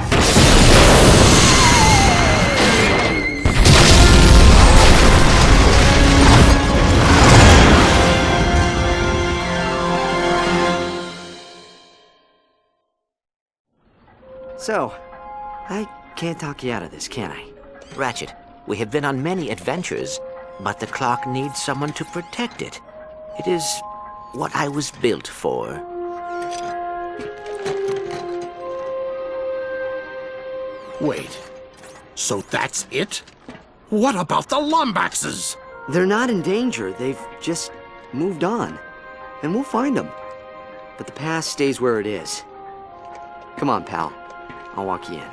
[SPEAKER 8] So, I can't talk you out of this, can I?
[SPEAKER 6] Ratchet, we have been on many adventures, but the clock needs someone to protect it. It is what I was built for.
[SPEAKER 16] Wait, so that's it? What about the Lombaxes?
[SPEAKER 8] They're not in danger. They've just moved on. And we'll find them. But the past stays where it is. Come on, pal. I'll walk you in.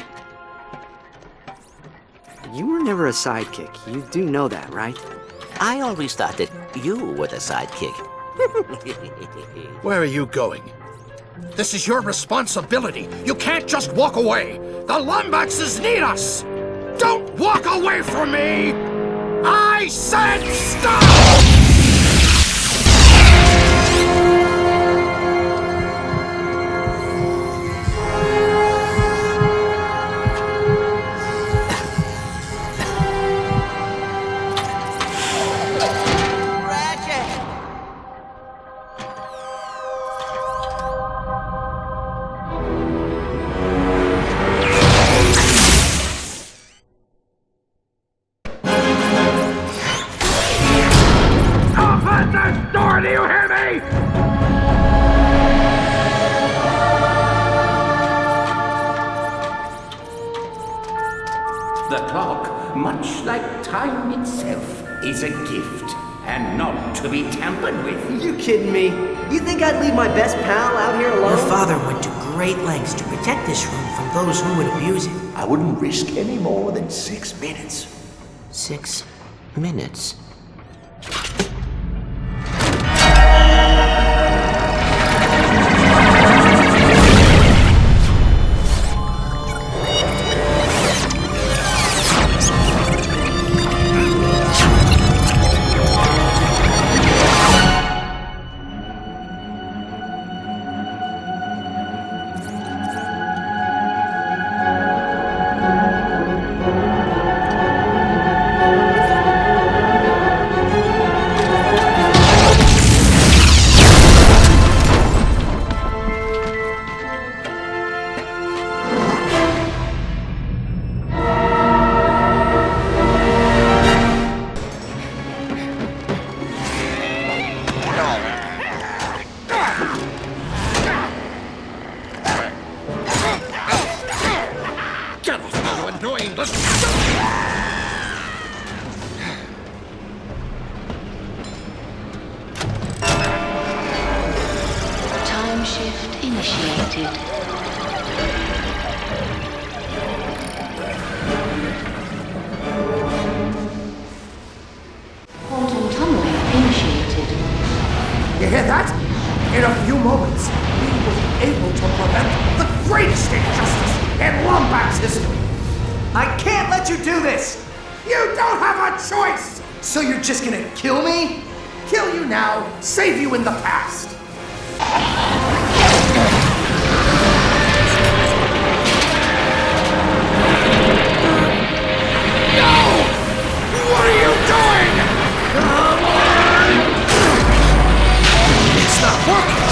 [SPEAKER 8] You were never a sidekick. You do know that, right?
[SPEAKER 6] I always thought that you were the sidekick.
[SPEAKER 16] Where are you going? This is your responsibility. You can't just walk away. The Lombaxes need us. Don't walk away from me! I said stop!
[SPEAKER 11] Do you hear me?
[SPEAKER 1] The clock, much like time itself, is a gift and not to be tampered with.
[SPEAKER 8] You kidding me? You think I'd leave my best pal out here alone?
[SPEAKER 2] Your father went to great lengths to protect this room from those who would abuse it.
[SPEAKER 11] I wouldn't risk any more than 6 minutes.
[SPEAKER 6] 6 minutes?
[SPEAKER 9] Time shift initiated. Quantum tunneling initiated.
[SPEAKER 17] You hear that? In a few moments, we will be able to prevent the greatest injustice in Lombax history.
[SPEAKER 8] I can't let let you do this! You don't have a choice! So you're just gonna kill me? Kill you now, save you in the past! What are you doing? Come on! It's not working!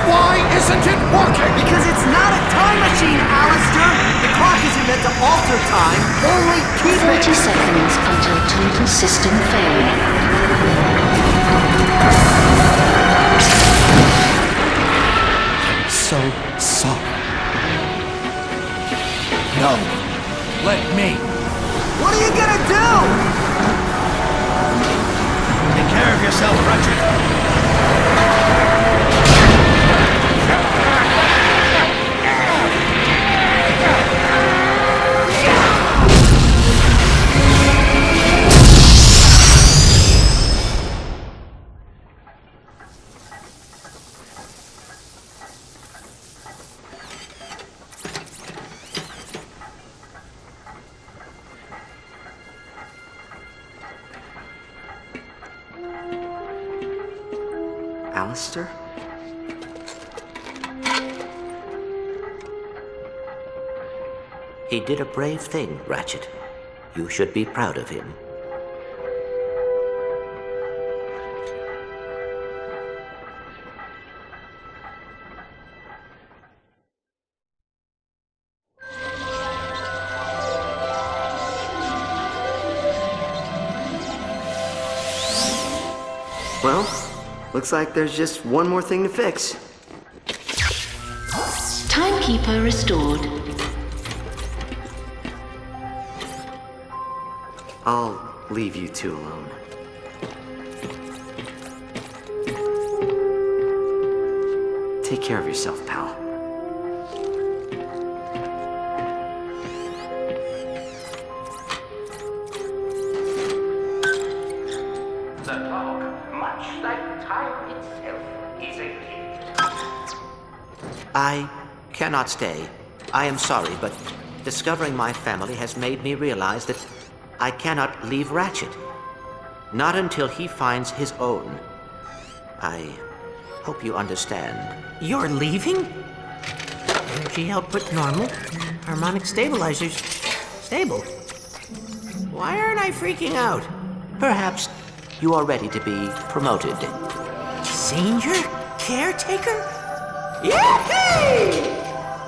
[SPEAKER 8] Why isn't it working?
[SPEAKER 2] Because it's not a time machine, Alistair! The clock isn't meant to alter time, only keep
[SPEAKER 9] 30 seconds until total system failure.
[SPEAKER 8] I'm so sorry. No. Let me.
[SPEAKER 2] What are you gonna do?
[SPEAKER 8] Take care of yourself, Ratchet. Alistair?
[SPEAKER 6] He did a brave thing, Ratchet. You should be proud of him.
[SPEAKER 8] Well, looks like there's just one more thing to fix.
[SPEAKER 9] Timekeeper restored.
[SPEAKER 8] I'll leave you two alone. Take care of yourself, pal.
[SPEAKER 1] The clock, much like time itself, is a gift.
[SPEAKER 6] I cannot stay. I am sorry, but discovering my family has made me realize that I cannot leave Ratchet. Not until he finds his own. I hope you understand.
[SPEAKER 2] You're leaving? Energy output normal. Harmonic stabilizers stable. Why aren't I freaking out?
[SPEAKER 6] Perhaps you are ready to be promoted.
[SPEAKER 2] Senior caretaker? Yay!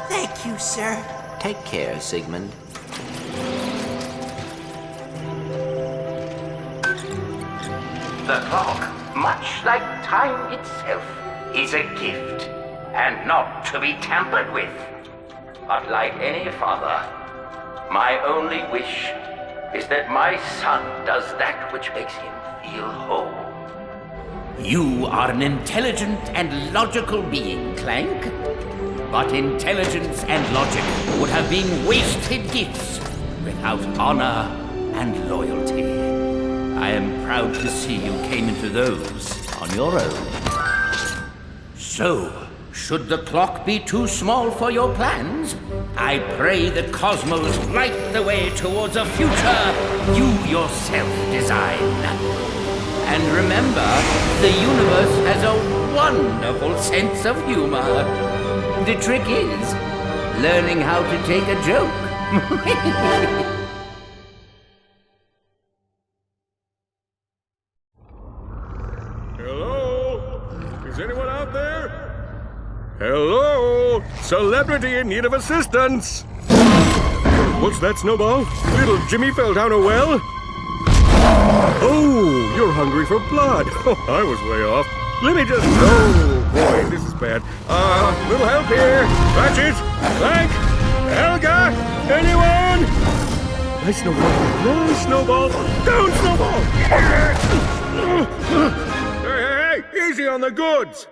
[SPEAKER 2] Thank you, sir.
[SPEAKER 6] Take care, Sigmund.
[SPEAKER 1] The clock, much like time itself, is a gift, and not to be tampered with. But like any father, my only wish is that my son does that which makes him feel whole. You are an intelligent and logical being, Clank. But intelligence and logic would have been wasted gifts without honor and loyalty. I am proud to see you came into those on your own. So, should the clock be too small for your plans, I pray the cosmos light the way towards a future you yourself design. And remember, the universe has a wonderful sense of humor. The trick is learning how to take a joke.
[SPEAKER 7] Hello? Is anyone out there? Hello? Celebrity in need of assistance. What's that, Snowball? Little Jimmy fell down a well? Oh, you're hungry for blood. Oh, I was way off. Let me just... Oh, boy, this is bad. Little help here. Ratchet, Clank, Helga, anyone? Nice Snowball. Nice Snowball. Down, Snowball. Hey, easy on the goods.